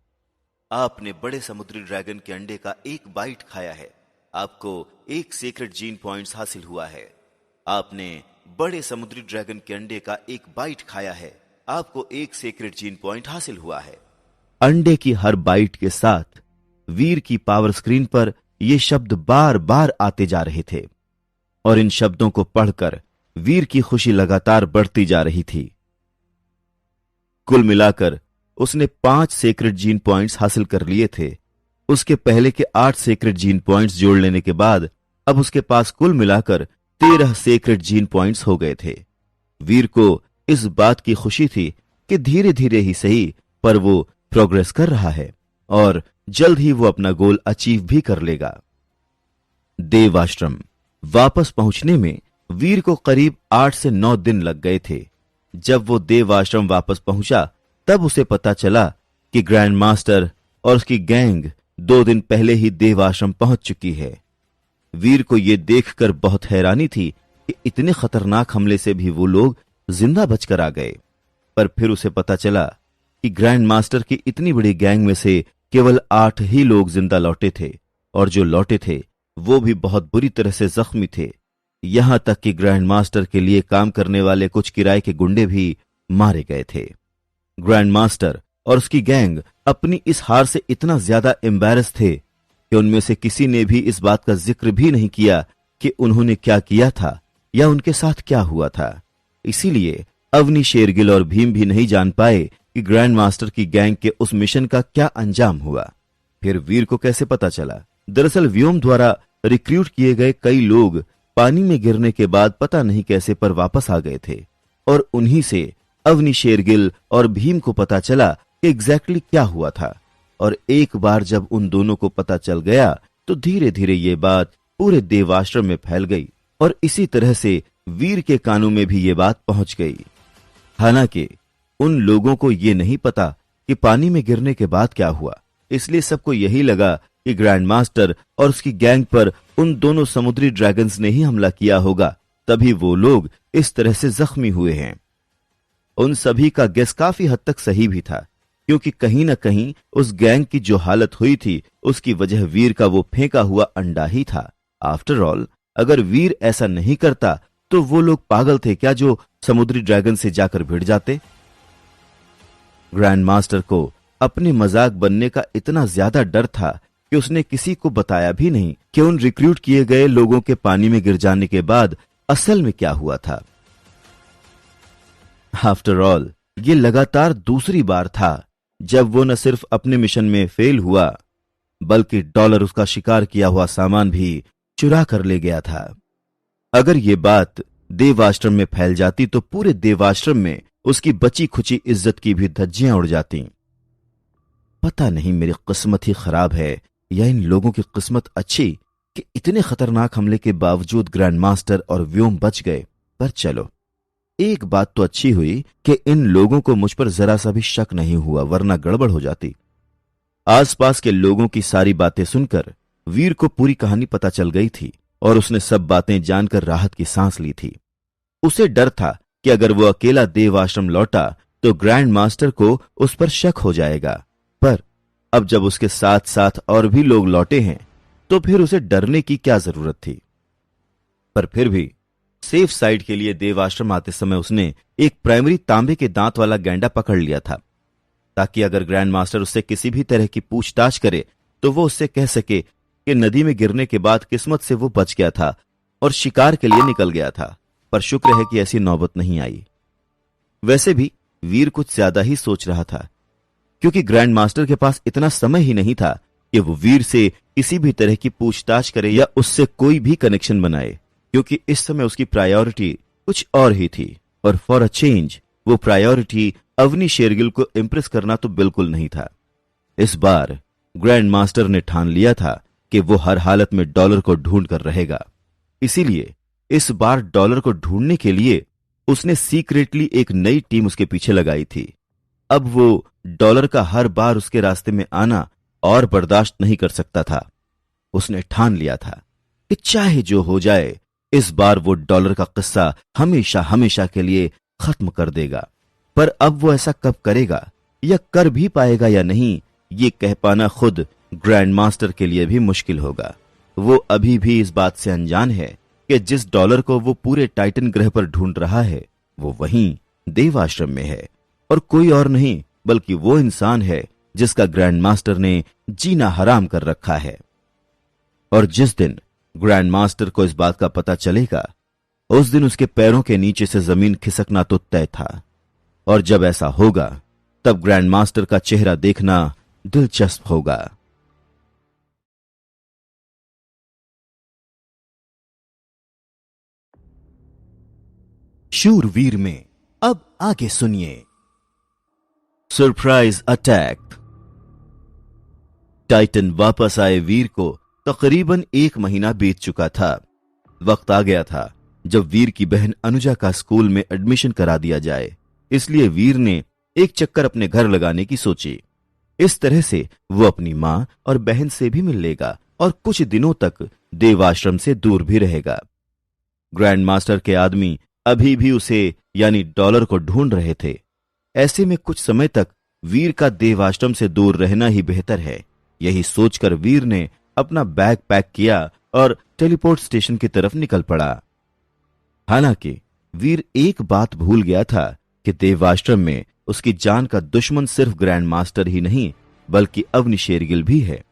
आपने बड़े समुद्री ड्रैगन के अंडे का एक बाइट खाया है। आपको 1 सीक्रेट जीन पॉइंट्स हासिल हुआ है। आपने बड़े समुद्री ड्रैगन के अंडे का एक बाइट खाया है। आपको 1 सीक्रेट जीन पॉइंट हासिल हुआ है। अंडे की हर बाइट के साथ वीर की पावर स्क्रीन पर ये शब्द बार बार आते जा रहे थे और इन शब्दों को पढ़कर वीर की खुशी लगातार बढ़ती जा रही थी। कुल मिलाकर उसने 5 सीक्रेट जीन पॉइंट्स हासिल कर लिए थे। उसके पहले के 8 सीक्रेट जीन पॉइंट्स जोड़ लेने के बाद अब उसके पास कुल मिलाकर 13 सीक्रेट जीन पॉइंट्स हो गए थे। वीर को इस बात की खुशी थी कि धीरे धीरे ही सही पर वो प्रोग्रेस कर रहा है और जल्द ही वो अपना गोल अचीव भी कर लेगा। देव आश्रम वापस पहुंचने में वीर को करीब 8 से 9 दिन लग गए थे। जब वो देव आश्रम वापस पहुंचा तब उसे पता चला कि ग्रैंड मास्टर और उसकी गैंग 2 दिन पहले ही देव आश्रम पहुंच चुकी है। वीर को यह देखकर बहुत हैरानी थी कि इतने खतरनाक हमले से भी वो लोग जिंदा बचकर आ गए, पर फिर उसे पता चला कि ग्रैंड मास्टर की इतनी बड़ी गैंग में से केवल 8 ही लोग जिंदा लौटे थे और जो लौटे थे वो भी बहुत बुरी तरह से जख्मी थे। यहां तक कि ग्रैंड मास्टर के लिए काम करने वाले कुछ किराए के गुंडे भी मारे गए थे। ग्रैंड मास्टर और उसकी गैंग अपनी इस हार से इतना ज्यादा एम्बैरस थे कि उनमें से किसी ने भी इस बात का जिक्र भी नहीं किया कि उन्होंने क्या किया था या उनके साथ क्या हुआ था। इसीलिए अवनी, शेरगिल और भीम भी नहीं जान पाए कि ग्रैंड मास्टर की गैंग के उस मिशन का क्या अंजाम हुआ। फिर वीर को कैसे पता चला? दरअसल व्योम द्वारा रिक्रूट किए गए कई लोग पानी में गिरने के बाद पता नहीं कैसे पर वापस आ गए थे और उन्हीं से अवनी, शेरगिल और भीम को पता चला कि एग्जैक्टली क्या हुआ था। और एक बार जब उन दोनों को पता चल गया तो धीरे धीरे ये बात पूरे देवाश्रम में फैल गई और इसी तरह से वीर के कानों में भी ये बात पहुंच गई। हालांकि उन लोगों को ये नहीं पता कि पानी में गिरने के बाद क्या हुआ, इसलिए सबको यही लगा कि ग्रैंड मास्टर और उसकी गैंग पर उन दोनों समुद्री ड्रैगन्स ने ही हमला किया होगा, तभी वो लोग इस तरह से जख्मी हुए हैं। उन सभी का गेस काफी हद तक सही भी था, क्योंकि कहीं न कहीं उस गैंग की जो हालत हुई थी उसकी वजह वीर का वो फेंका हुआ अंडा ही था। आफ्टर ऑल, अगर वीर ऐसा नहीं करता तो वो लोग पागल थे क्या जो समुद्री ड्रैगन से जाकर भिड़ जाते। ग्रैंड मास्टर को अपने मजाक बनने का इतना ज्यादा डर था कि उसने किसी को बताया भी नहीं कि उन रिक्रूट किए गए लोगों के पानी में गिर जाने के बाद असल में क्या हुआ था। आफ्टर ऑल, ये लगातार दूसरी बार था जब वो न सिर्फ अपने मिशन में फेल हुआ बल्कि डॉलर उसका शिकार किया हुआ सामान भी चुरा कर ले गया था। अगर ये बात देवाश्रम में फैल जाती तो पूरे देवाश्रम में उसकी बची खुची इज्जत की भी धज्जियां उड़ जाती। पता नहीं मेरी किस्मत ही खराब है या इन लोगों की किस्मत अच्छी कि इतने खतरनाक हमले के बावजूद ग्रैंड मास्टर और व्योम बच गए। पर चलो, एक बात तो अच्छी हुई कि इन लोगों को मुझ पर जरा सा भी शक नहीं हुआ, वरना गड़बड़ हो जाती। आसपास के लोगों की सारी बातें सुनकर वीर को पूरी कहानी पता चल गई थी और उसने सब बातें जानकर राहत की सांस ली थी। उसे डर था कि अगर वो अकेला देव आश्रम लौटा तो ग्रैंड मास्टर को उस पर शक हो जाएगा। पर अब जब उसके साथ साथ और भी लोग लौटे हैं तो फिर उसे डरने की क्या जरूरत थी। पर फिर भी सेफ साइड के लिए देव आश्रम आते समय उसने एक प्राइमरी तांबे के दांत वाला गैंडा पकड़ लिया था, ताकि अगर ग्रैंड मास्टर उससे किसी भी तरह की पूछताछ करे तो वो उससे कह सके कि नदी में गिरने के बाद किस्मत से वो बच गया था और शिकार के लिए निकल गया था। पर शुक्र है कि ऐसी नौबत नहीं आई। वैसे भी वीर कुछ ज्यादा ही सोच रहा था, क्योंकि ग्रैंड मास्टर के पास इतना समय ही नहीं था कि वो वीर से किसी भी तरह की पूछताछ करे या उससे कोई भी कनेक्शन बनाए, क्योंकि इस समय उसकी प्रायोरिटी कुछ और ही थी। और फॉर अ चेंज वो प्रायोरिटी अवनी शेरगिल को इंप्रेस करना तो बिल्कुल नहीं था। इस बार ग्रैंड मास्टर ने ठान लिया था कि वो हर हालत में डॉलर को ढूंढ कर रहेगा। इसीलिए इस बार डॉलर को ढूंढने के लिए उसने सीक्रेटली एक नई टीम उसके पीछे लगाई थी। अब वो डॉलर का हर बार उसके रास्ते में आना और बर्दाश्त नहीं कर सकता था। उसने ठान लिया था कि चाहे जो हो जाए, इस बार वो डॉलर का किस्सा हमेशा हमेशा के लिए खत्म कर देगा। पर अब वो ऐसा कब करेगा या कर भी पाएगा या नहीं, ये कह पाना खुद ग्रैंड मास्टर के लिए भी मुश्किल होगा। वो अभी भी इस बात से अनजान है कि जिस डॉलर को वो पूरे टाइटन ग्रह पर ढूंढ रहा है वो वहीं देव आश्रम में है, और कोई और नहीं बल्कि वो इंसान है जिसका ग्रैंड मास्टर ने जीना हराम कर रखा है। और जिस दिन ग्रैंड मास्टर को इस बात का पता चलेगा, उस दिन उसके पैरों के नीचे से जमीन खिसकना तो तय था। और जब ऐसा होगा तब ग्रैंड मास्टर का चेहरा देखना दिलचस्प होगा। शूरवीर में अब आगे सुनिए। Surprise attack. टाइटन वापस आए वीर को तकरीबन 1 महीना बीत चुका था। वक्त आ गया था जब वीर की बहन अनुजा का स्कूल में एडमिशन करा दिया जाए। इसलिए वीर ने एक चक्कर अपने घर लगाने की सोची। इस तरह से वो अपनी मां और बहन से भी मिल लेगा और कुछ दिनों तक देवाश्रम से दूर भी रहेगा। ग्रैंड मास्टर के आदमी अभी भी उसे यानी डॉलर को ढूंढ रहे थे। ऐसे में कुछ समय तक वीर का देवाश्रम से दूर रहना ही बेहतर है। यही सोचकर वीर ने अपना बैग पैक किया और टेलीपोर्ट स्टेशन की तरफ निकल पड़ा। हालांकि वीर एक बात भूल गया था कि देवाश्रम में उसकी जान का दुश्मन सिर्फ ग्रैंड मास्टर ही नहीं बल्कि अवनी शेरगिल भी है।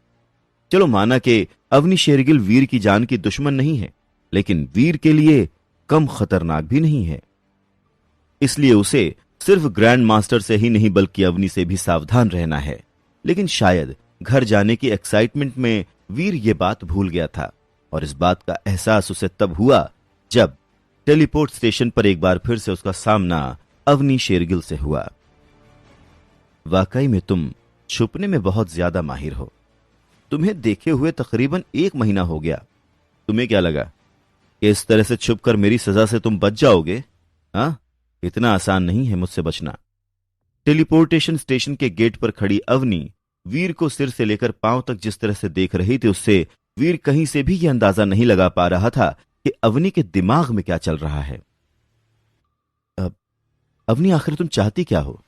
चलो माना कि अवनी शेरगिल वीर की जान की दुश्मन नहीं है, लेकिन वीर के लिए कम खतरनाक भी नहीं है। इसलिए उसे सिर्फ ग्रैंड मास्टर से ही नहीं बल्कि अवनी से भी सावधान रहना है। लेकिन शायद घर जाने की एक्साइटमेंट में वीर ये बात भूल गया था, और इस बात का एहसास उसे तब हुआ जब टेलीपोर्ट स्टेशन पर एक बार फिर से उसका सामना अवनी शेरगिल से हुआ। वाकई में तुम छुपने में बहुत ज्यादा माहिर हो। तुम्हें देखे हुए तकरीबन 1 महीना हो गया। तुम्हें क्या लगा कि इस तरह से छुपकर मेरी सजा से तुम बच जाओगे? हाँ, इतना आसान नहीं है मुझसे बचना। टेलीपोर्टेशन स्टेशन के गेट पर खड़ी अवनी वीर को सिर से लेकर पांव तक जिस तरह से देख रही थी, उससे वीर कहीं से भी यह अंदाजा नहीं लगा पा रहा था कि अवनी के दिमाग में क्या चल रहा है। अवनी, आखिर तुम चाहती क्या हो?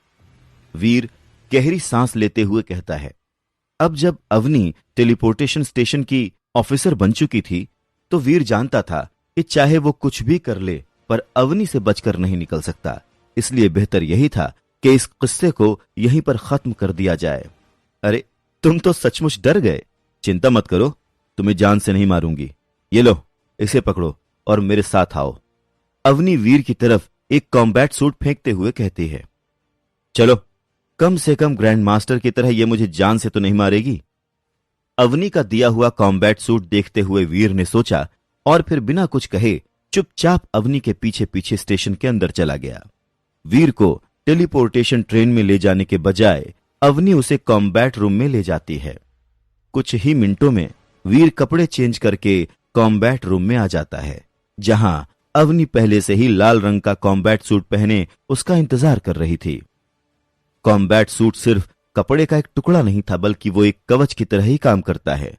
वीर गहरी सांस लेते हुए कहता है। अब जब अवनी टेलीपोर्टेशन स्टेशन की ऑफिसर बन चुकी थी तो वीर जानता था कि चाहे वो कुछ भी कर ले पर अवनी से बचकर नहीं निकल सकता। इसलिए बेहतर यही था कि इस किस्से को यहीं पर खत्म कर दिया जाए। अरे, तुम तो सचमुच डर गए। चिंता मत करो, तुम्हें जान से नहीं मारूंगी। ये लो, इसे पकड़ो और मेरे साथ आओ। अवनी वीर की तरफ एक कॉम्बैट सूट फेंकते हुए कहती है। चलो, कम से कम ग्रैंड मास्टर की तरह यह मुझे जान से तो नहीं मारेगी। अवनी का दिया हुआ कॉम्बैट सूट देखते हुए वीर ने सोचा और फिर बिना कुछ कहे चुपचाप अवनी के पीछे पीछे स्टेशन के अंदर चला गया। वीर को टेलीपोर्टेशन ट्रेन में ले जाने के बजाय अवनी उसे कॉम्बैट रूम में ले जाती है। कुछ ही मिनटों में वीर कपड़े चेंज करके कॉम्बैट रूम में आ जाता है, जहां अवनी पहले से ही लाल रंग का कॉम्बैट सूट पहने उसका इंतजार कर रही थी। कॉम्बैट सूट सिर्फ कपड़े का एक टुकड़ा नहीं था बल्कि वो एक कवच की तरह ही काम करता है।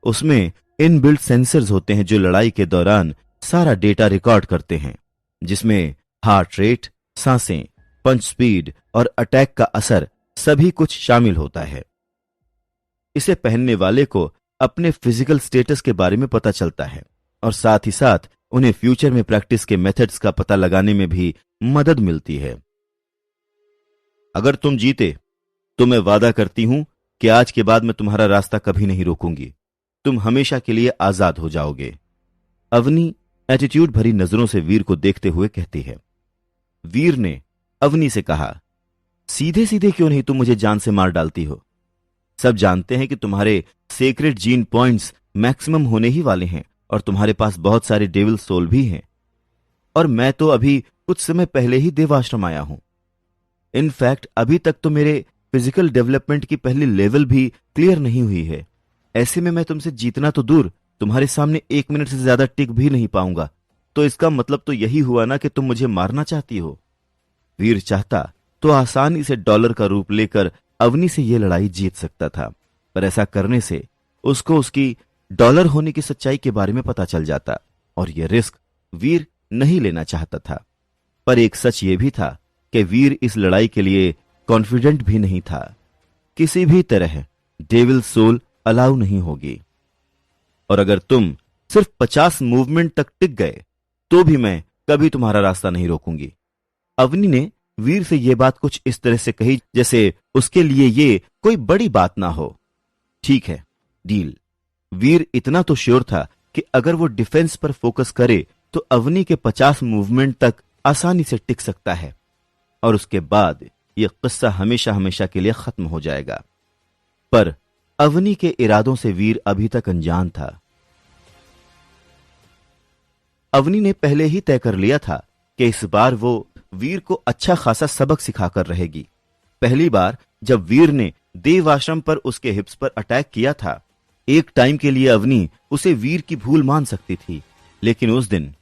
उसमें इनबिल्ट सेंसर्स होते हैं जो लड़ाई के दौरान सारा डेटा रिकॉर्ड करते हैं, जिसमें हार्ट रेट, सांसें, पंच स्पीड और अटैक का असर सभी कुछ शामिल होता है। इसे पहनने वाले को अपने फिजिकल स्टेटस के बारे में पता चलता है और साथ ही साथ उन्हें फ्यूचर में प्रैक्टिस के मेथड्स का पता लगाने में भी मदद मिलती है। अगर तुम जीते तो मैं वादा करती हूं कि आज के बाद मैं तुम्हारा रास्ता कभी नहीं रोकूंगी। तुम हमेशा के लिए आजाद हो जाओगे। अवनी एटीट्यूड भरी नजरों से वीर को देखते हुए कहती है। वीर ने अवनी से कहा, सीधे सीधे क्यों नहीं तुम मुझे जान से मार डालती हो? सब जानते हैं कि तुम्हारे सेक्रेट जीन पॉइंट्स मैक्सिमम होने ही वाले हैं और तुम्हारे पास बहुत सारे डेविल सोल भी हैं। और मैं तो अभी कुछ समय पहले ही देवाश्रम आया हूं। इनफैक्ट अभी तक तो मेरे फिजिकल डेवलपमेंट की पहली लेवल भी क्लियर नहीं हुई है। ऐसे में मैं तुमसे जीतना तो दूर, तुम्हारे सामने 1 मिनट से ज्यादा टिक भी नहीं पाऊंगा। तो इसका मतलब तो यही हुआ ना कि तुम मुझे मारना चाहती हो। वीर चाहता तो आसानी से डॉलर का रूप लेकर अवनी से यह लड़ाई जीत सकता था, पर ऐसा करने से उसको उसकी डॉलर होने की सच्चाई के बारे में पता चल जाता और यह रिस्क वीर नहीं लेना चाहता था। पर एक सच यह भी था कि वीर इस लड़ाई के लिए कॉन्फिडेंट भी नहीं था। किसी भी तरह डेविल सोल अलाउ नहीं होगी और अगर तुम सिर्फ 50 मूवमेंट तक टिक गए तो भी मैं कभी तुम्हारा रास्ता नहीं रोकूंगी। अवनी ने वीर से यह बात कुछ इस तरह से कही जैसे उसके लिए ये कोई बड़ी बात ना हो। ठीक है, डील। वीर इतना तो श्योर था कि अगर वो डिफेंस पर फोकस करे तो अवनी के 50 मूवमेंट तक आसानी से टिक सकता है और उसके बाद यह किस्सा हमेशा हमेशा के लिए खत्म हो जाएगा। पर अवनी के इरादों से वीर अभी तक अनजान था। अवनी ने पहले ही तय कर लिया था कि इस बार वो वीर को अच्छा खासा सबक सिखाकर रहेगी। पहली बार जब वीर ने देव आश्रम पर उसके हिप्स पर अटैक किया था, एक टाइम के लिए अवनी उसे वीर की भूल मान सकती थी, लेकिन उस दिन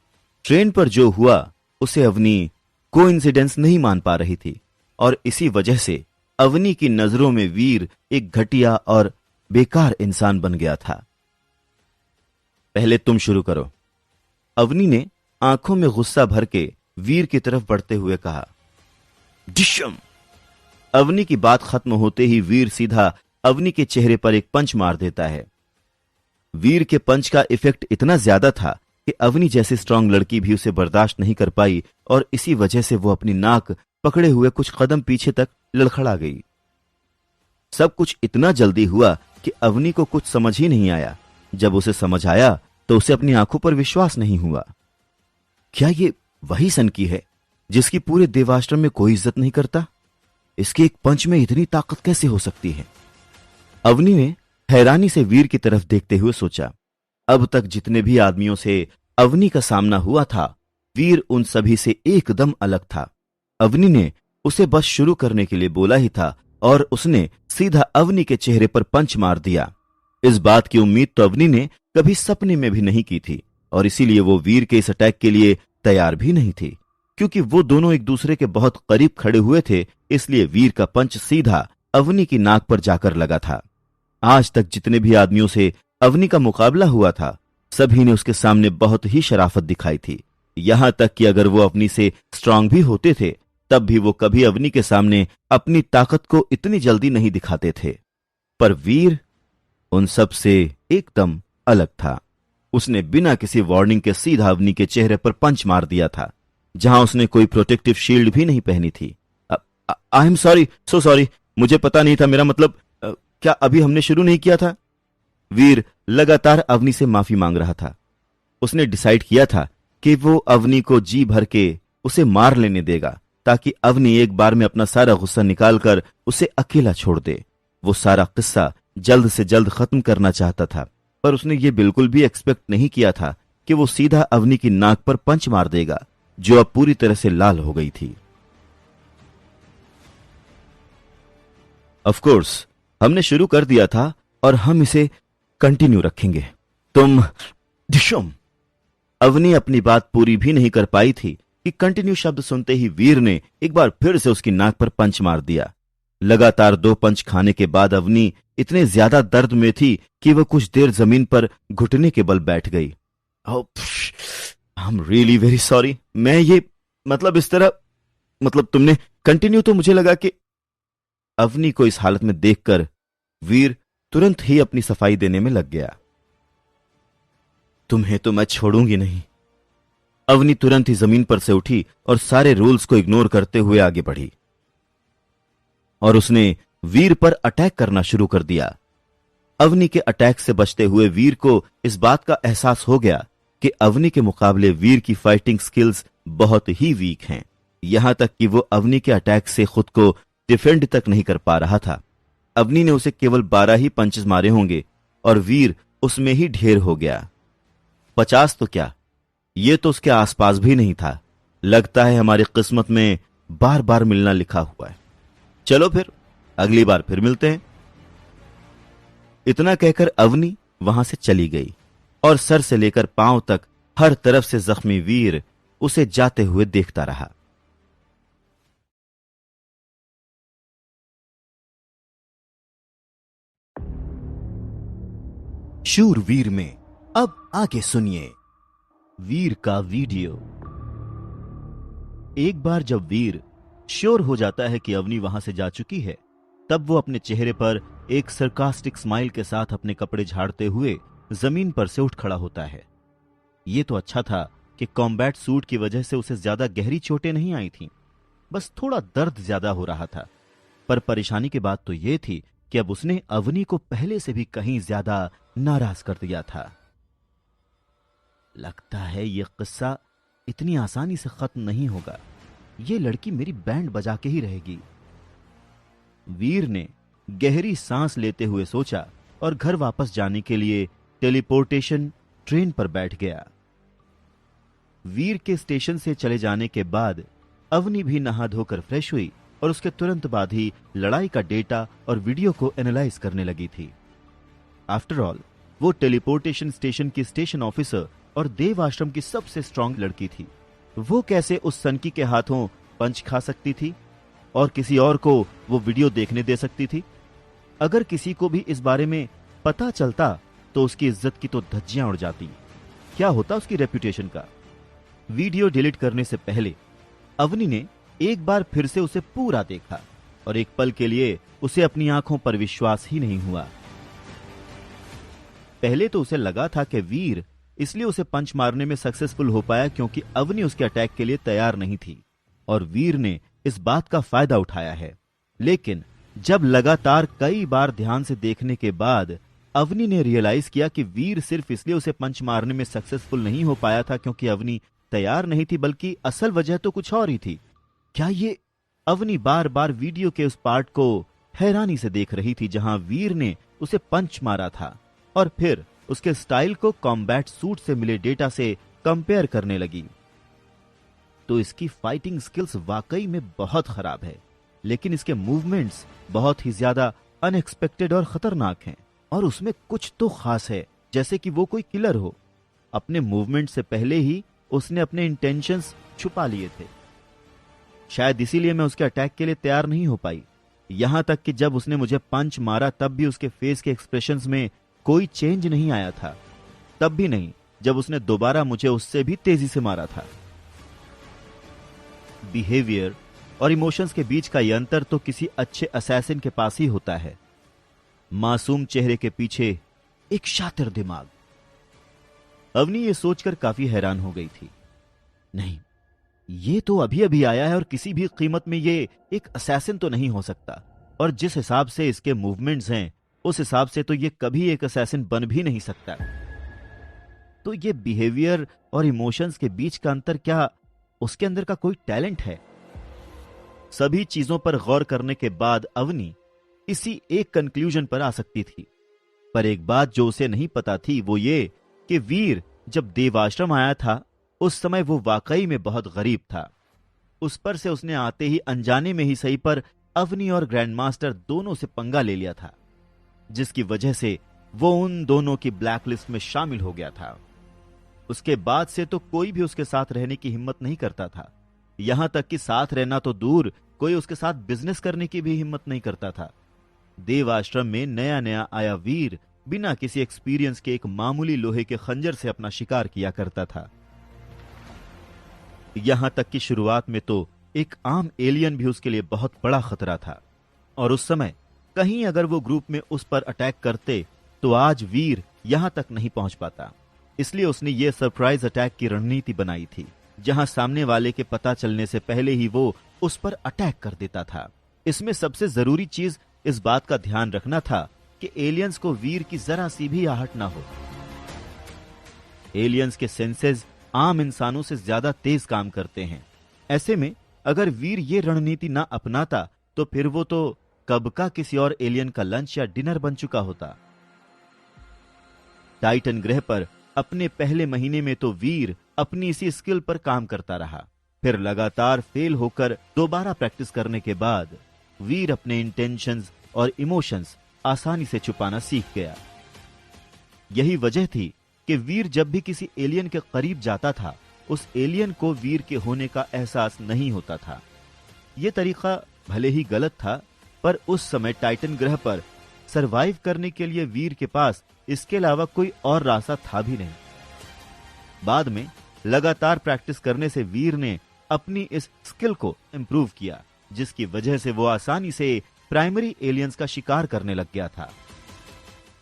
ट्रेन पर जो हुआ उसे अवनी कोइंसिडेंस नहीं मान पा रही थी और इसी वजह से अवनी की नजरों में वीर एक घटिया और बेकार इंसान बन गया था। पहले तुम शुरू करो, अवनी ने आंखों में गुस्सा भर के वीर की तरफ बढ़ते हुए कहा। डिशम! अवनी की बात खत्म होते ही वीर सीधा अवनी के चेहरे पर एक पंच मार देता है। वीर के पंच का इफेक्ट इतना ज्यादा था कि अवनी जैसी स्ट्रांग लड़की भी उसे बर्दाश्त नहीं कर पाई और इसी वजह से वो अपनी नाक पकड़े हुए कुछ कदम पीछे तक लड़खड़ा गई। सब कुछ इतना जल्दी हुआ कि अवनी को कुछ समझ ही नहीं आया। जब उसे समझ आया तो उसे अपनी आंखों पर विश्वास नहीं हुआ। क्या ये वही सनकी है जिसकी पूरे देवाश्रम में कोई इज्जत नहीं करता? इसके एक पंच में इतनी ताकत कैसे हो सकती है? अवनी ने हैरानी से वीर की तरफ देखते हुए सोचा। अब तक जितने भी आदमियों से अवनी का सामना हुआ था, वीर उन सभी से एकदम अलग था। अवनी ने उसे बस शुरू करने के लिए बोला ही था और उसने सीधा अवनी के चेहरे पर पंच मार दिया। इस बात की उम्मीद तो अवनी ने कभी सपने में भी नहीं की थी और इसीलिए वो वीर के इस अटैक के लिए तैयार भी नहीं थी। क्योंकि वो दोनों एक दूसरे के बहुत करीब खड़े हुए थे, इसलिए वीर का पंच सीधा अवनी की नाक पर जाकर लगा था। आज तक जितने भी आदमियों से अवनी का मुकाबला हुआ था, सभी ने उसके सामने बहुत ही शराफत दिखाई थी। यहां तक कि अगर वो अवनी से स्ट्रांग भी होते थे, तब भी वो कभी अवनी के सामने अपनी ताकत को इतनी जल्दी नहीं दिखाते थे। पर वीर उन सब से एकदम अलग था। उसने बिना किसी वार्निंग के सीधा अवनी के चेहरे पर पंच मार दिया था, जहां उसने कोई प्रोटेक्टिव शील्ड भी नहीं पहनी थी। I am sorry, so sorry, मुझे पता नहीं था, मेरा मतलब क्या अभी हमने शुरू नहीं किया था? वीर लगातार अवनी से माफी मांग रहा था। उसने डिसाइड किया था कि वो अवनी को जी भर के उसे मार लेने देगा, ताकि अवनी एक बार में अपना सारा गुस्सा निकालकर उसे अकेला छोड़ दे। वो सारा किस्सा जल्द से जल्द खत्म करना चाहता था, पर उसने ये बिल्कुल भी एक्सपेक्ट नहीं किया था कि वो सीधा अवनी की नाक पर पंच मार देगा, जो अब पूरी तरह से लाल हो गई थी। ऑफ कोर्स हमने शुरू कर दिया था और हम इसे कंटिन्यू रखेंगे। तुम डिशम! अवनी अपनी बात पूरी भी नहीं कर पाई थी कि कंटिन्यू शब्द सुनते ही वीर ने एक बार फिर से उसकी नाक पर पंच मार दिया। लगातार 2 पंच खाने के बाद अवनी इतने ज्यादा दर्द में थी कि वह कुछ देर जमीन पर घुटने के बल बैठ गई। I am really very sorry, मैं मतलब इस तरह, मतलब तुमने कंटिन्यू, तो मुझे लगा कि अवनी को इस हालत में देखकर वीर तुरंत ही अपनी सफाई देने में लग गया। तुम्हें तो मैं छोड़ूंगी नहीं। अवनी तुरंत ही जमीन पर से उठी और सारे रूल्स को इग्नोर करते हुए आगे बढ़ी और उसने वीर पर अटैक करना शुरू कर दिया। अवनी के अटैक से बचते हुए वीर को इस बात का एहसास हो गया कि अवनी के मुकाबले वीर की फाइटिंग स्किल्स बहुत ही वीक हैं, यहां तक कि वो अवनी के अटैक से खुद को डिफेंड तक नहीं कर पा रहा था। अवनी ने उसे केवल 12 ही पंचेस मारे होंगे और वीर उसमें ही ढेर हो गया। 50 तो क्या, ये तो उसके आसपास भी नहीं था। लगता है हमारी किस्मत में बार बार मिलना लिखा हुआ है। चलो फिर अगली बार फिर मिलते हैं। इतना कहकर अवनी वहां से चली गई और सर से लेकर पांव तक हर तरफ से जख्मी वीर उसे जाते हुए देखता रहा। शूरवीर में अब आगे सुनिए वीर का वीडियो। एक बार जब वीर श्योर हो जाता है कि अवनी वहां से जा चुकी है, तब वो अपने चेहरे पर एक सरकास्टिक स्माइल के साथ अपने कपड़े झाड़ते हुए जमीन पर से उठ खड़ा होता है। ये तो अच्छा था कि कॉम्बैट सूट की वजह से उसे ज्यादा गहरी चोटें नहीं आई थीं, बस थोड़ा दर्द ज्यादा हो रहा था। पर परेशानी की बात तो ये थी कि अब उसने अवनी को पहले से भी कहीं ज्यादा नाराज कर दिया था। लगता है ये किस्सा इतनी आसानी से खत्म नहीं होगा। ये लड़की मेरी बैंड बजा के ही रहेगी। वीर ने गहरी सांस लेते हुए सोचा और घर वापस जाने के लिए टेलीपोर्टेशन ट्रेन पर बैठ गया। वीर के स्टेशन से चले जाने के बाद अवनी भी नहा धोकर फ्रेश हुई और उसके तुरंत बाद ही लड़ाई का डेटा और वीडियो को एनालाइज करने लगी थी। आफ्टर ऑल वो टेलीपोर्टेशन स्टेशन की स्टेशन ऑफिसर और देव आश्रम की सबसे स्ट्रांग लड़की थी। वो कैसे उस सनकी के हाथों पंच खा सकती थी और किसी और को वो वीडियो देखने दे सकती थी? अगर किसी को भी इस बारे में पता चलता तो उसकी इज्जत की तो धज्जियां उड़ जाती। क्या होता उसकी रेपुटेशन का? वीडियो डिलीट करने से पहले अवनी ने एक बार फिर से उसे पूरा देखा और एक पल के लिए उसे अपनी आंखों पर विश्वास ही नहीं हुआ। पहले तो उसे लगा था कि वीर इसलिए उसे पंच मारने में सक्सेसफुल हो पाया क्योंकि अवनी उसके अटैक के लिए तैयार नहीं थी और वीर ने इस बात का फायदा उठाया है। लेकिन जब लगातार कई बार ध्यान से देखने के बाद अवनी ने रियलाइज किया कि वीर सिर्फ इसलिए उसे पंच मारने में सक्सेसफुल नहीं हो पाया था क्योंकि अवनी तैयार नहीं थी, बल्कि असल वजह तो कुछ और ही थी। क्या ये अवनी बार बार वीडियो के उस पार्ट को हैरानी से देख रही थी जहां वीर ने उसे पंच मारा था और फिर उसके स्टाइल को कॉम्बैट सूट से मिले डेटा से कंपेयर करने लगी? तो इसकी फाइटिंग स्किल्स वाकई में बहुत खराब है, लेकिन इसके मूवमेंट्स बहुत ही ज्यादा अनएक्सपेक्टेड और खतरनाक हैं और उसमें कुछ तो खास है, जैसे कि वो कोई किलर हो। अपने मूवमेंट से पहले ही उसने अपने इंटेंशंस छुपा लिए थे। शायद इसीलिए मैं उसके अटैक के लिए तैयार नहीं हो पाई। यहां तक कि जब उसने मुझे पंच मारा तब भी उसके फेस के एक्सप्रेशंस में कोई चेंज नहीं आया था, तब भी नहीं जब उसने दोबारा मुझे उससे भी तेजी से मारा था। बिहेवियर और इमोशंस के बीच का यह अंतर तो किसी अच्छे असैसिन के पास ही होता है। मासूम चेहरे के पीछे एक शातिर दिमाग। अवनी ये सोचकर काफी हैरान हो गई थी। नहीं, ये तो अभी अभी आया है और किसी भी कीमत में ये एक असैसिन तो नहीं हो सकता, और जिस हिसाब से इसके मूवमेंट्स हैं उस हिसाब से तो ये कभी एक असैसिन बन भी नहीं सकता। तो ये बिहेवियर और इमोशंस के बीच का अंतर, क्या उसके अंदर का कोई टैलेंट है? सभी चीजों पर गौर करने के बाद अवनी इसी एक कंक्लूजन पर आ सकती थी, पर एक बात जो उसे नहीं पता थी वो ये कि वीर जब देवाश्रम आया था उस समय वो वाकई में बहुत गरीब था। उस पर से उसने आते ही अनजाने में ही सही पर अवनी और ग्रैंडमास्टर दोनों से पंगा ले लिया था, जिसकी वजह से वो उन दोनों की ब्लैकलिस्ट में शामिल हो गया था। उसके बाद से तो कोई भी उसके साथ रहने की हिम्मत नहीं करता था, यहां तक कि साथ रहना तो दूर, कोई उसके साथ बिजनेस करने की भी हिम्मत नहीं करता था। देव आश्रम में नया नया आया वीर बिना किसी एक्सपीरियंस के एक मामूली लोहे के खंजर से अपना शिकार किया करता था। यहां तक कि शुरुआत में तो एक आम एलियन भी उसके लिए बहुत बड़ा खतरा था, और उस समय कहीं अगर वो ग्रुप में उस पर अटैक करते तो आज वीर यहां तक नहीं पहुंच पाता। इसलिए उसने ये सरप्राइज अटैक की रणनीति बनाई थी, जहां सामने वाले के पता चलने से पहले ही वो उस पर अटैक कर देता था। इसमें सबसे जरूरी चीज इस बात का ध्यान रखना था कि एलियंस को वीर की जरा सी भी आहट ना हो। एलियंस के सेंसेस आम इंसानों से ज्यादा तेज काम करते हैं। ऐसे में अगर वीर ये रणनीति ना अपनाता तो फिर वो तो कब का किसी और एलियन का लंच या डिनर बन चुका होता। टाइटन ग्रह पर अपने पहले महीने में तो वीर अपनी इसी स्किल पर काम करता रहा। फिर लगातार फेल होकर दोबारा प्रैक्टिस करने के बाद वीर अपने इंटेंशंस और इमोशंस आसानी से छुपाना सीख गया। यही वजह थी कि वीर जब भी किसी एलियन के करीब जाता था, उस एलियन को वीर के होने का एहसास नहीं होता था। यह तरीका भले ही गलत था, पर उस समय टाइटन ग्रह पर सरवाइव करने के लिए वीर के पास इसके अलावा कोई और रास्ता था भी नहीं। बाद में लगातार प्रैक्टिस करने से वीर ने अपनी इस स्किल को इंप्रूव किया, जिसकी वजह से वो आसानी से प्राइमरी एलियंस का शिकार करने लग गया था।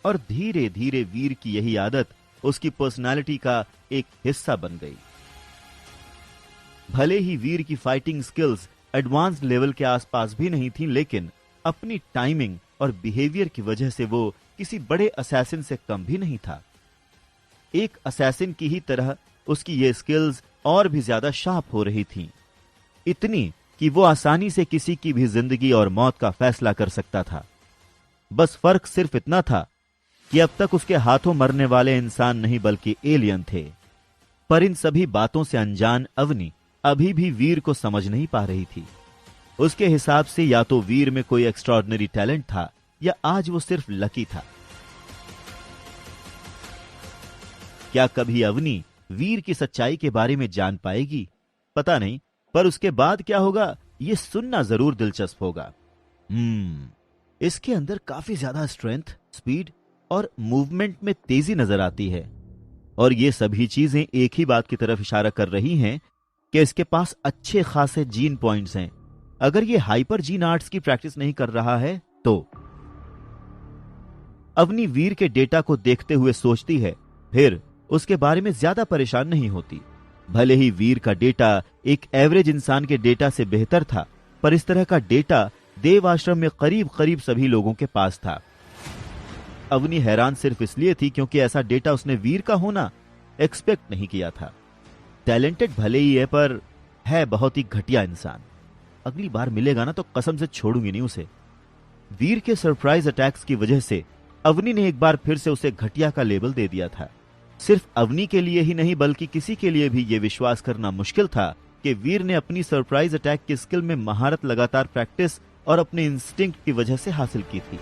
और धीरे धीरे वीर की यही आदत उसकी पर्सनालिटी का एक हिस्सा बन गई। भले ही वीर की फाइटिंग स्किल्स एडवांस्ड लेवल के आसपास भी नहीं थी, लेकिन अपनी टाइमिंग और बिहेवियर की वजह से वो किसी बड़े असैसिन से कम भी नहीं था। एक असैसिन की ही तरह उसकी ये स्किल्स और भी ज्यादा शार्प हो रही थीं, इतनी कि वो आसानी से किसी की भी जिंदगी और मौत का फैसला कर सकता था। बस फर्क सिर्फ इतना था कि अब तक उसके हाथों मरने वाले इंसान नहीं बल्कि एलियन थे। पर इन सभी बातों से अनजान अवनी अभी भी वीर को समझ नहीं पा रही थी। उसके हिसाब से या तो वीर में कोई एक्स्ट्रॉर्डिनरी टैलेंट था या आज वो सिर्फ लकी था। क्या कभी अवनी वीर की सच्चाई के बारे में जान पाएगी? पता नहीं, पर उसके बाद क्या होगा ये सुनना जरूर दिलचस्प होगा। इसके अंदर काफी ज्यादा स्ट्रेंथ, स्पीड और मूवमेंट में तेजी नजर आती है, और ये सभी चीजें एक ही बात की तरफ इशारा कर रही हैं कि इसके पास अच्छे खासे जीन पॉइंट्स हैं। अगर ये हाइपर जीन आर्ट्स की प्रैक्टिस नहीं कर रहा है तो अवनी वीर के डेटा को देखते हुए सोचती है, फिर उसके बारे में ज्यादा परेशान नहीं होती। भले ही वीर का डेटा एक एवरेज इंसान के डेटा से बेहतर था, पर इस तरह का डेटा देव आश्रम में करीब करीब सभी लोगों के पास था। अवनी हैरान सिर्फ इसलिए थी क्योंकि ऐसा डेटा उसने वीर का होना एक्सपेक्ट नहीं किया था। टैलेंटेड भले ही है, पर है बहुत ही घटिया इंसान। अगली बार मिलेगा ना तो कसम से छोड़ूंगी नहीं उसे। वीर के सरप्राइज अटैक्स की वजह से अवनी ने एक बार फिर से उसे घटिया का लेबल दे दिया था। सिर्फ अवनी के लिए ही नहीं बल्कि किसी के लिए भी यह विश्वास करना मुश्किल था कि वीर ने अपनी सरप्राइज अटैक की स्किल में महारत लगातार प्रैक्टिस और अपने इंस्टिंक्ट की वजह से हासिल की थी।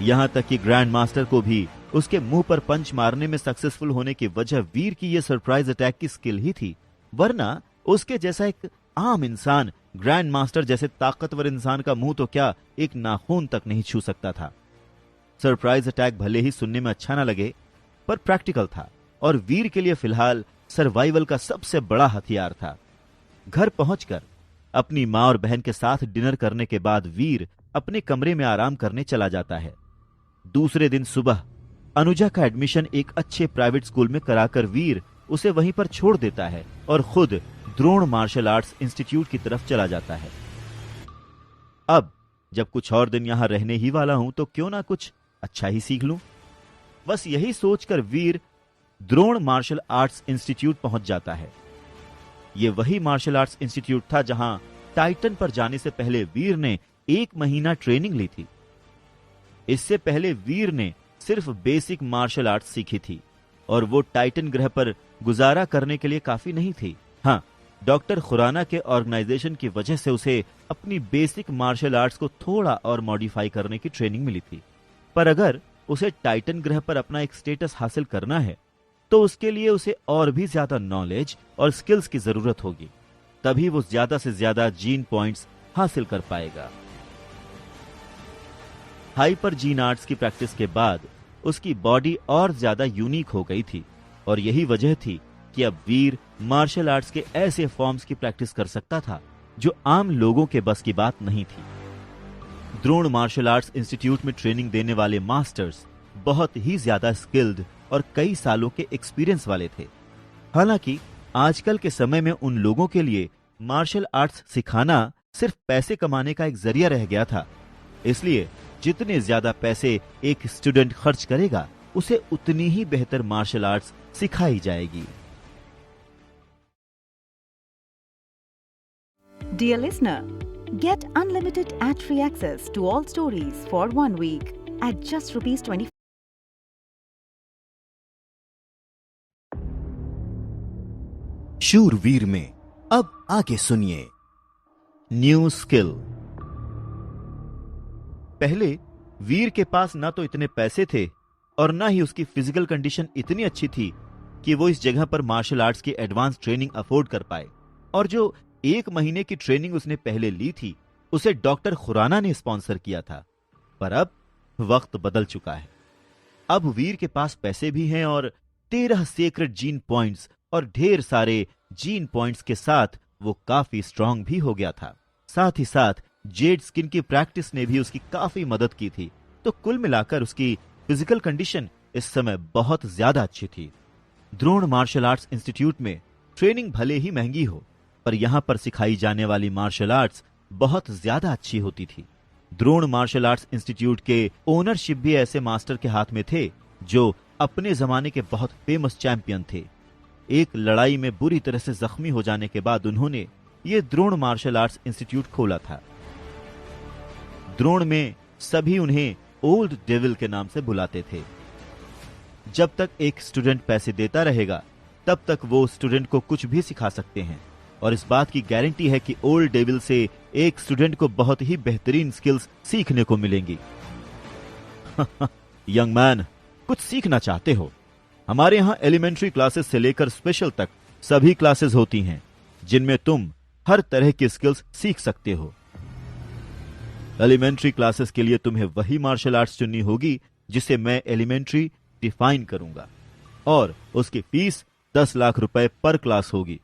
यहां तक कि ग्रैंड मास्टर को भी उसके मुंह पर पंच मारने में सक्सेसफुल होने की वजह वीर की यह सरप्राइज अटैक की स्किल ही थी, वरना उसके जैसा एक आम इंसान ग्रैंड मास्टर जैसे ताकतवर इंसान का मुंह तो क्या एक नाखून तक नहीं छू सकता था। सरप्राइज अटैक भले ही सुनने में अच्छा ना लगे, पर प्रैक्टिकल था और वीर के लिए फिलहाल सर्वाइवल का सबसे बड़ा हथियार था। घर पहुंचकर अपनी मां और बहन के साथ डिनर करने के बाद वीर अपने कमरे में आराम करने चला जाता है। दूसरे दिन सुबह अनुजा का एडमिशन एक अच्छे प्राइवेट स्कूल में कराकर वीर उसे वहीं पर छोड़ देता है और खुद द्रोण मार्शल आर्ट्स इंस्टीट्यूट की तरफ चला जाता है। अब जब कुछ और दिन यहां रहने ही वाला हूं तो क्यों ना कुछ अच्छा ही सीख लूं। बस यही सोचकर वीर द्रोण मार्शल आर्ट्स इंस्टीट्यूट पहुंच जाता है। यह वही मार्शल आर्ट्स इंस्टीट्यूट था जहां टाइटन पर जाने से पहले वीर ने 1 महीना ट्रेनिंग ली थी। इससे पहले वीर ने सिर्फ बेसिक मार्शल आर्ट्स सीखी थी और वो टाइटन ग्रह पर गुजारा करने के लिए काफी नहीं थी। हाँ, डॉक्टर खुराना के ऑर्गेनाइजेशन की वजह से उसे अपनी बेसिक मार्शल आर्ट्स को थोड़ा और मॉडिफाई करने की ट्रेनिंग मिली थी। पर अगर उसे टाइटन ग्रह पर अपना एक स्टेटस हासिल करना है तो उसके लिए उसे और भी ज्यादा नॉलेज और स्किल्स की जरूरत होगी, तभी वो ज्यादा से ज्यादा जीन पॉइंट्स हासिल कर पाएगा। हाइपर जीन आर्ट्स की प्रैक्टिस के बाद उसकी बॉडी और ज्यादा यूनिक हो गई थी और यही वजह थी कि अब वीर मार्शल आर्ट्स के ऐसे फॉर्म्स की प्रैक्टिस कर सकता था जो आम लोगों के बस की बात नहीं थी। द्रोण मार्शल आर्ट्स इंस्टीट्यूट में ट्रेनिंग देने वाले मास्टर्स बहुत ही ज्यादा स्किल्ड और कई सालों के एक्सपीरियंस वाले थे। हालांकि आजकल के समय में उन लोगों के लिए मार्शल आर्ट्स सिखाना सिर्फ पैसे कमाने का एक जरिया रह गया था, इसलिए जितने ज्यादा पैसे एक स्टूडेंट खर्च करेगा उसे उतनी ही बेहतर मार्शल आर्ट्स सिखाई जाएगी। Dear listener, get unlimited ad-free access to all stories for 1 week at just ₹20. शूरवीर में अब आगे सुनिए न्यू स्किल। पहले वीर के पास ना तो इतने पैसे थे और ना ही उसकी फिजिकल कंडीशन इतनी अच्छी थी कि वो इस जगह पर मार्शल आर्ट्स की एडवांस ट्रेनिंग अफोर्ड कर पाए। और जो 1 महीने की ट्रेनिंग उसने पहले ली थी उसे डॉक्टर खुराना ने स्पॉन्सर किया था। पर अब वक्त बदल चुका है। अब वीर के पास पैसे भी हैं और 13 सीक्रेट जीन पॉइंट्स और ढेर सारे जीन पॉइंट्स के साथ वो काफी स्ट्रांग भी हो गया था। साथ ही साथ जेड स्किन की प्रैक्टिस ने भी उसकी काफी मदद की थी। तो कुल मिलाकर उसकी फिजिकल कंडीशन इस समय बहुत ज्यादा अच्छी थी। द्रोण मार्शल आर्ट्स इंस्टीट्यूट में ट्रेनिंग भले ही महंगी हो, पर यहां पर सिखाई जाने वाली मार्शल आर्ट्स बहुत ज्यादा अच्छी होती थी। द्रोण मार्शल आर्ट्स इंस्टीट्यूट के ओनरशिप भी ऐसे मास्टर के हाथ में थे जो अपने जमाने के बहुत फेमस चैंपियन थे। एक लड़ाई में बुरी तरह से जख्मी हो जाने के बाद उन्होंने ये द्रोण मार्शल आर्ट्स इंस्टीट्यूट खोला था। द्रोण में सभी उन्हें ओल्ड डेविल के नाम से बुलाते थे। जब तक एक स्टूडेंट पैसे देता रहेगा तब तक वो स्टूडेंट को कुछ भी सिखा सकते हैं और इस बात की गारंटी है कि ओल्ड डेविल से एक स्टूडेंट को बहुत ही बेहतरीन स्किल्स सीखने को मिलेंगी। यंग मैन, कुछ सीखना चाहते हो? हमारे यहां एलिमेंट्री क्लासेस से लेकर स्पेशल तक सभी क्लासेस होती हैं जिनमें तुम हर तरह की स्किल्स सीख सकते हो। एलिमेंट्री क्लासेस के लिए तुम्हें वही मार्शल आर्ट्स चुननी होगी जिसे मैं एलिमेंट्री डिफाइन करूंगा और उसकी फीस 10 लाख रुपए पर क्लास होगी।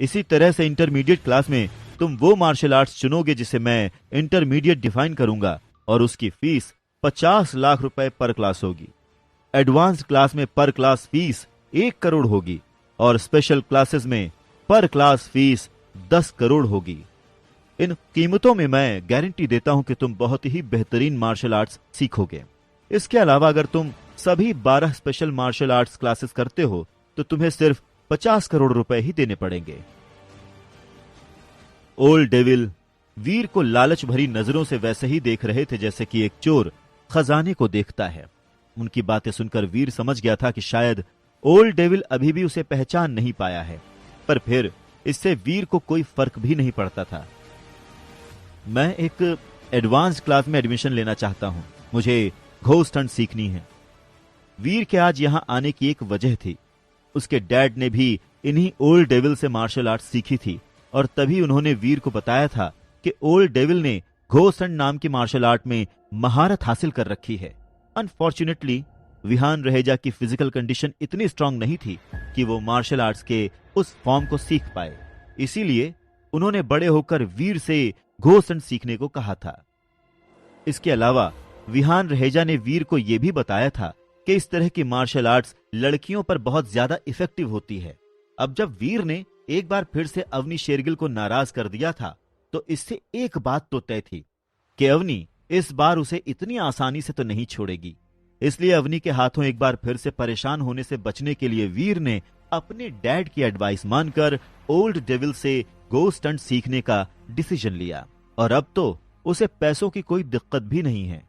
इसी तरह से इंटरमीडिएट क्लास में तुम वो मार्शल आर्ट्स चुनोगे जिसे मैं इंटरमीडिएट डिफाइन करूंगा और उसकी फीस 50 लाख रुपए पर क्लास होगी। एडवांस क्लास में पर क्लास फीस 1 करोड़ होगी और स्पेशल क्लासेस में पर क्लास फीस 10 करोड़ होगी। इन कीमतों में मैं गारंटी देता हूं कि तुम बहुत ही बेहतरीन मार्शल आर्ट्स सीखोगे। इसके अलावा अगर तुम सभी 12 स्पेशल मार्शल आर्ट्स क्लासेस करते हो तो तुम्हें सिर्फ 50 करोड़ रुपए ही देने पड़ेंगे। ओल्ड डेविल वीर को लालच भरी नजरों से वैसे ही देख रहे थे जैसे कि एक चोर खजाने को देखता है। उनकी बातें सुनकर वीर समझ गया था कि शायद ओल्ड डेविल अभी भी उसे पहचान नहीं पाया है, पर फिर इससे वीर को कोई फर्क भी नहीं पड़ता था। मैं एक एडवांस क्लास में एडमिशन लेना चाहता हूं, मुझे घोस्ट स्टंट सीखनी है। वीर के आज यहां आने की एक वजह थी। उसके डैड ने भी इन्हीं ओल्ड डेविल से मार्शल आर्ट सीखी थी और तभी उन्होंने वीर को बताया था कि ओल्ड डेविल ने घोस्ट स्टंट नाम की मार्शल आर्ट में महारत हासिल कर रखी है। अनफॉर्चुनेटली विहान रहेजा की फिजिकल कंडीशन इतनी स्ट्रांग नहीं थी कि वो मार्शल आर्ट्स के उस फॉर्म को सीख पाए, इसीलिए उन्होंने बड़े होकर वीर से घोस्ट स्टंट सीखने को कहा था। इसके अलावा विहान रहेजा ने वीर को यह भी बताया था कि इस तरह की मार्शल आर्ट्स लड़कियों पर बहुत ज्यादा इफेक्टिव होती है। अब जब वीर ने एक बार फिर से अवनी शेरगिल को नाराज कर दिया था तो इससे एक बात तो तय थी कि अवनी इस बार उसे इतनी आसानी से तो नहीं छोड़ेगी। इसलिए अवनी के हाथों एक बार फिर से परेशान होने से बचने के लिए वीर ने अपने डैड की एडवाइस मानकर ओल्ड डेविल से घोस्ट स्टंट सीखने का डिसीजन लिया और अब तो उसे पैसों की कोई दिक्कत भी नहीं है,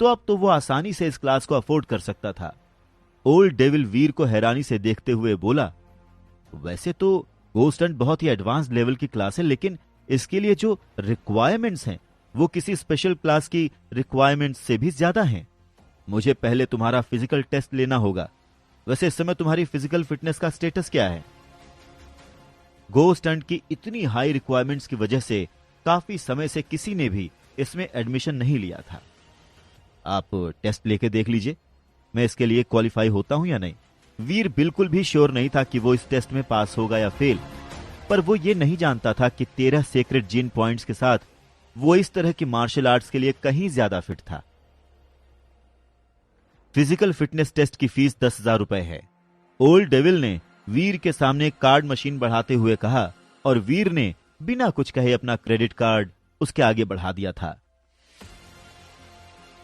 तो अब तो वो आसानी से इस क्लास को अफोर्ड कर सकता था। ओल्ड डेविल वीर को हैरानी से देखते हुए बोला, वैसे तो घोस्ट स्टंट बहुत ही एडवांस लेवल की क्लास है, लेकिन इसके लिए जो रिक्वायरमेंट्स हैं वो किसी स्पेशल क्लास की रिक्वायरमेंट्स से भी ज्यादा हैं। मुझे पहले तुम्हारा फिजिकल टेस्ट लेना होगा। वैसे इस समय तुम्हारी फिजिकल फिटनेस का स्टेटस क्या है? घोस्ट स्टंट की इतनी हाई रिक्वायरमेंट्स की वजह से काफी समय से किसी ने भी इसमें एडमिशन नहीं लिया था। आप टेस्ट लेके देख लीजिए मैं इसके लिए क्वालिफाई होता हूं या नहीं। वीर बिल्कुल भी श्योर नहीं था कि वो इस टेस्ट में पास होगा या फेल, पर वो ये नहीं जानता था कि 13 सीक्रेट जीन पॉइंट्स के साथ वो इस तरह की मार्शल आर्ट्स के लिए कहीं ज्यादा फिट था। फिजिकल फिटनेस टेस्ट की फीस 10,000 रुपए है। ओल्ड डेविल ने वीर के सामने कार्ड मशीन बढ़ाते हुए कहा और वीर ने बिना कुछ कहे अपना क्रेडिट कार्ड उसके आगे बढ़ा दिया था।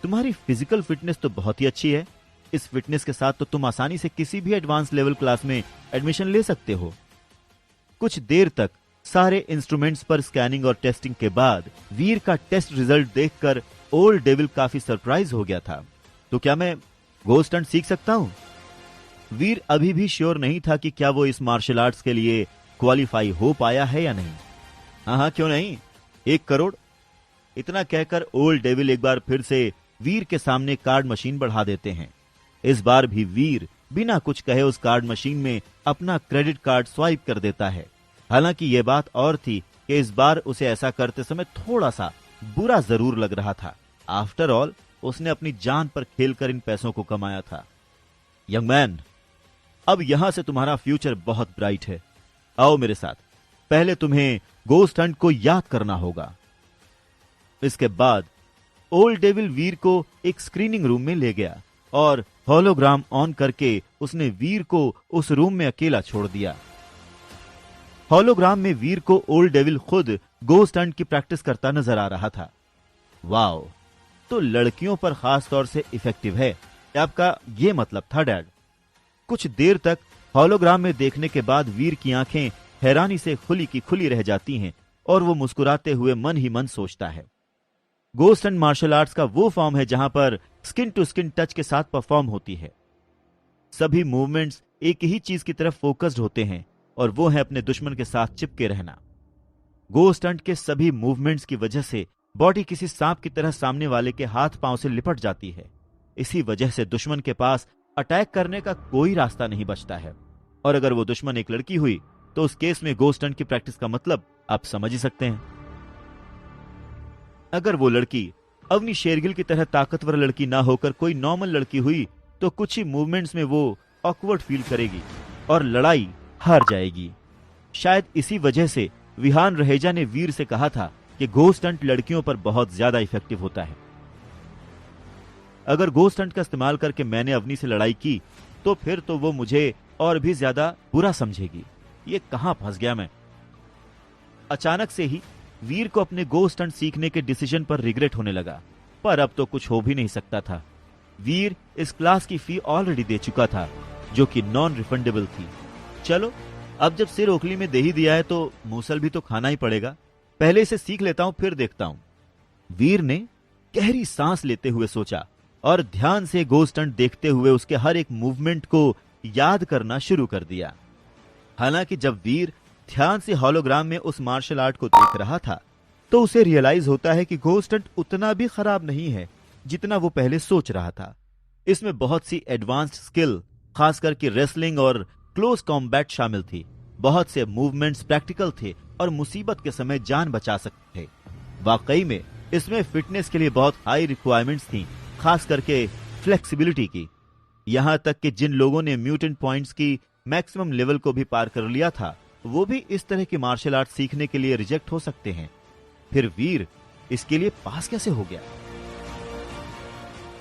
तुम्हारी फिजिकल फिटनेस तो बहुत ही अच्छी है। इस फिटनेस के साथ तो तुम आसानी से किसी भी एडवांस लेवल क्लास में एडमिशन ले सकते हो। कुछ देर तक सारे इंस्ट्रूमेंट्स पर स्कैनिंग और टेस्टिंग के बाद वीर का टेस्ट रिजल्ट देखकर ओल्ड डेविल काफी सरप्राइज हो गया था। तो क्या मैं गो स्टंट सीख सकता हूं? वीर अभी भी श्योर नहीं था कि क्या वो इस मार्शल आर्ट्स के लिए क्वालिफाई हो पाया है या नहीं। हाँ, क्यों नहीं, 1 करोड़। इतना कहकर ओल्ड डेविल एक बार फिर से वीर के सामने कार्ड मशीन बढ़ा देते हैं। इस बार भी वीर बिना कुछ कहे उस कार्ड मशीन में अपना क्रेडिट कार्ड स्वाइप कर देता है। हालांकि यह बात और थी कि इस बार उसे ऐसा करते समय थोड़ा सा बुरा जरूर लग रहा था। आफ्टर ऑल उसने अपनी जान पर खेलकर इन पैसों को कमाया था। यंग मैन, अब यहां से तुम्हारा फ्यूचर बहुत ब्राइट है। आओ मेरे साथ, पहले तुम्हें गोस्ट हंट को याद करना होगा। इसके बाद ओल्ड डेविल वीर को एक स्क्रीनिंग रूम में ले गया और होलोग्राम ऑन करके उसने वीर को उस रूम में अकेला छोड़ दिया। होलोग्राम में वीर को ओल्ड डेविल खुद गोस्ट हंट की प्रैक्टिस करता नजर आ रहा था। वाओ, तो लड़कियों पर खास तौर से इफेक्टिव है, आपका ये मतलब था डैड। कुछ देर तक होलोग्राम में देखने के बाद वीर की आंखें हैरानी से खुली की खुली रह जाती हैं और वो मुस्कुराते हुए मन ही मन सोचता है। गोस्ट हंट मार्शल आर्ट्स का वो फॉर्म है जहां पर स्किन टू स्किन टच के साथ परफॉर्म होती है। सभी मूवमेंट्स एक ही चीज की तरफ फोकस्ड होते हैं और वो है अपने दुश्मन के साथ चिपके रहना। गोस्ट हंट के सभी मूवमेंट्स की वजह से बॉडी किसी सांप की तरह सामने वाले के हाथ पांव से लिपट जाती है। इसी वजह से दुश्मन के पास अटैक करने का कोई रास्ता नहीं बचता है। और अगर वो दुश्मन एक लड़की हुई तो उस केस में गोस्ट हंट की प्रैक्टिस का मतलब आप समझ ही सकते हैं। अगर वो लड़की अवनी शेरगिल की तरह ताकतवर लड़की ना होकर कोई नॉर्मल लड़की हुई तो कुछ ही मूवमेंट्स में वो ऑकवर्ड फील करेगी और लड़ाई हार जाएगी। शायद इसी वजह से विहान रहेजा ने वीर से कहा था कि गोस्ट हंट लड़कियों पर बहुत ज्यादा इफेक्टिव होता है। अगर गोस्ट हंट का इस्तेमाल करके मैंने अवनी से लड़ाई की तो फिर तो वो मुझे और भी ज्यादा बुरा समझेगी। ये कहां फंस गया मैं। अचानक से ही वीर को अपने गोस्ट हंट सीखने के डिसीजन पर रिग्रेट होने लगा, पर अब तो कुछ हो भी नहीं सकता था। वीर इस क्लास की फी ऑलरेडी दे चुका था जो कि नॉन रिफंडेबल थी। चलो, अब जब सिर ओखली में दे ही दिया है तो मूसल भी तो खाना ही पड़ेगा। पहले इसे सीख लेता हूं, फिर देखता हूं। वीर ने गहरी सांस लेते हुए सोचा और ध्यान से गोस्ट हंट देखते हुए उसके हर एक मूवमेंट को याद करना शुरू कर दिया। हालांकि जब वीर ध्यान से होलोग्राम में उस मार्शल आर्ट को देख रहा था तो उसे रियलाइज होता है कि गोस्ट हंट उतना भी खराब नहीं है जितना वो पहले सोच रहा था। इसमें बहुत सी एडवांस्ड स्किल, खास करके रेसलिंग और क्लोज कॉम्बैट शामिल थी। बहुत से मूवमेंट्स प्रैक्टिकल थे और मुसीबत के समय जान बचा सकते थे। वाकई में इसमें फिटनेस के लिए बहुत हाई रिक्वायरमेंट्स थी, खास करके फ्लेक्सिबिलिटी की। यहां तक कि जिन लोगों ने म्यूटेंट पॉइंट्स की मैक्सिमम लेवल को भी पार कर लिया था वो भी इस तरह की मार्शल आर्ट सीखने के लिए रिजेक्ट हो सकते हैं। फिर वीर इसके लिए पास कैसे हो गया?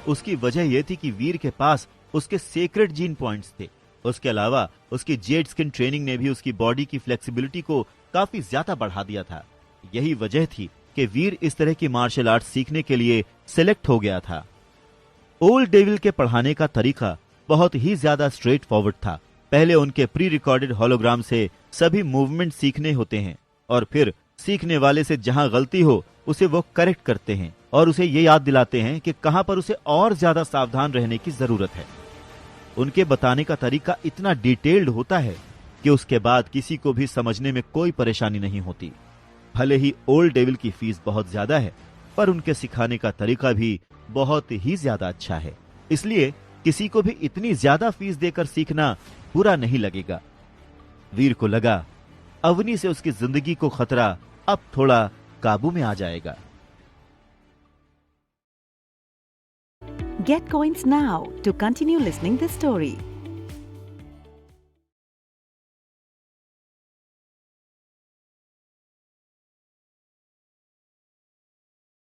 उसकी वजह यह थी कि वीर के पास उसके सीक्रेट जीन पॉइंट्स थे। उसके अलावा उसकी जेड स्किन ट्रेनिंग ने भी उसकी बॉडी की फ्लेक्सिबिलिटी को काफी ज्यादा बढ़ा दिया था। यही वजह थी कि वीर इस तरह की मार्शल आर्ट सीखने के लिए सिलेक्ट हो गया था। ओल्ड डेविल के पढ़ाने का तरीका बहुत ही ज्यादा स्ट्रेट फॉरवर्ड था। पहले उनके प्री रिकॉर्डेड होलोग्राम से सभी मूवमेंट सीखने होते हैं और फिर सीखने वाले से जहां गलती हो उसे वो करेक्ट करते हैं और उसे ये याद दिलाते हैं कि कहां पर उसे और ज्यादा सावधान रहने की जरूरत है। उनके बताने का तरीका इतना डिटेल्ड होता है कि उसके बाद किसी को भी समझने में कोई परेशानी नहीं होती। भले ही ओल्ड डेविल की फीस बहुत ज्यादा है पर उनके सिखाने का तरीका भी बहुत ही ज्यादा अच्छा है, इसलिए किसी को भी इतनी ज्यादा फीस देकर सीखना बुरा नहीं लगेगा। वीर को लगा अवनी से उसकी जिंदगी को खतरा अब थोड़ा काबू में आ जाएगा। Get coins now to continue listening this story.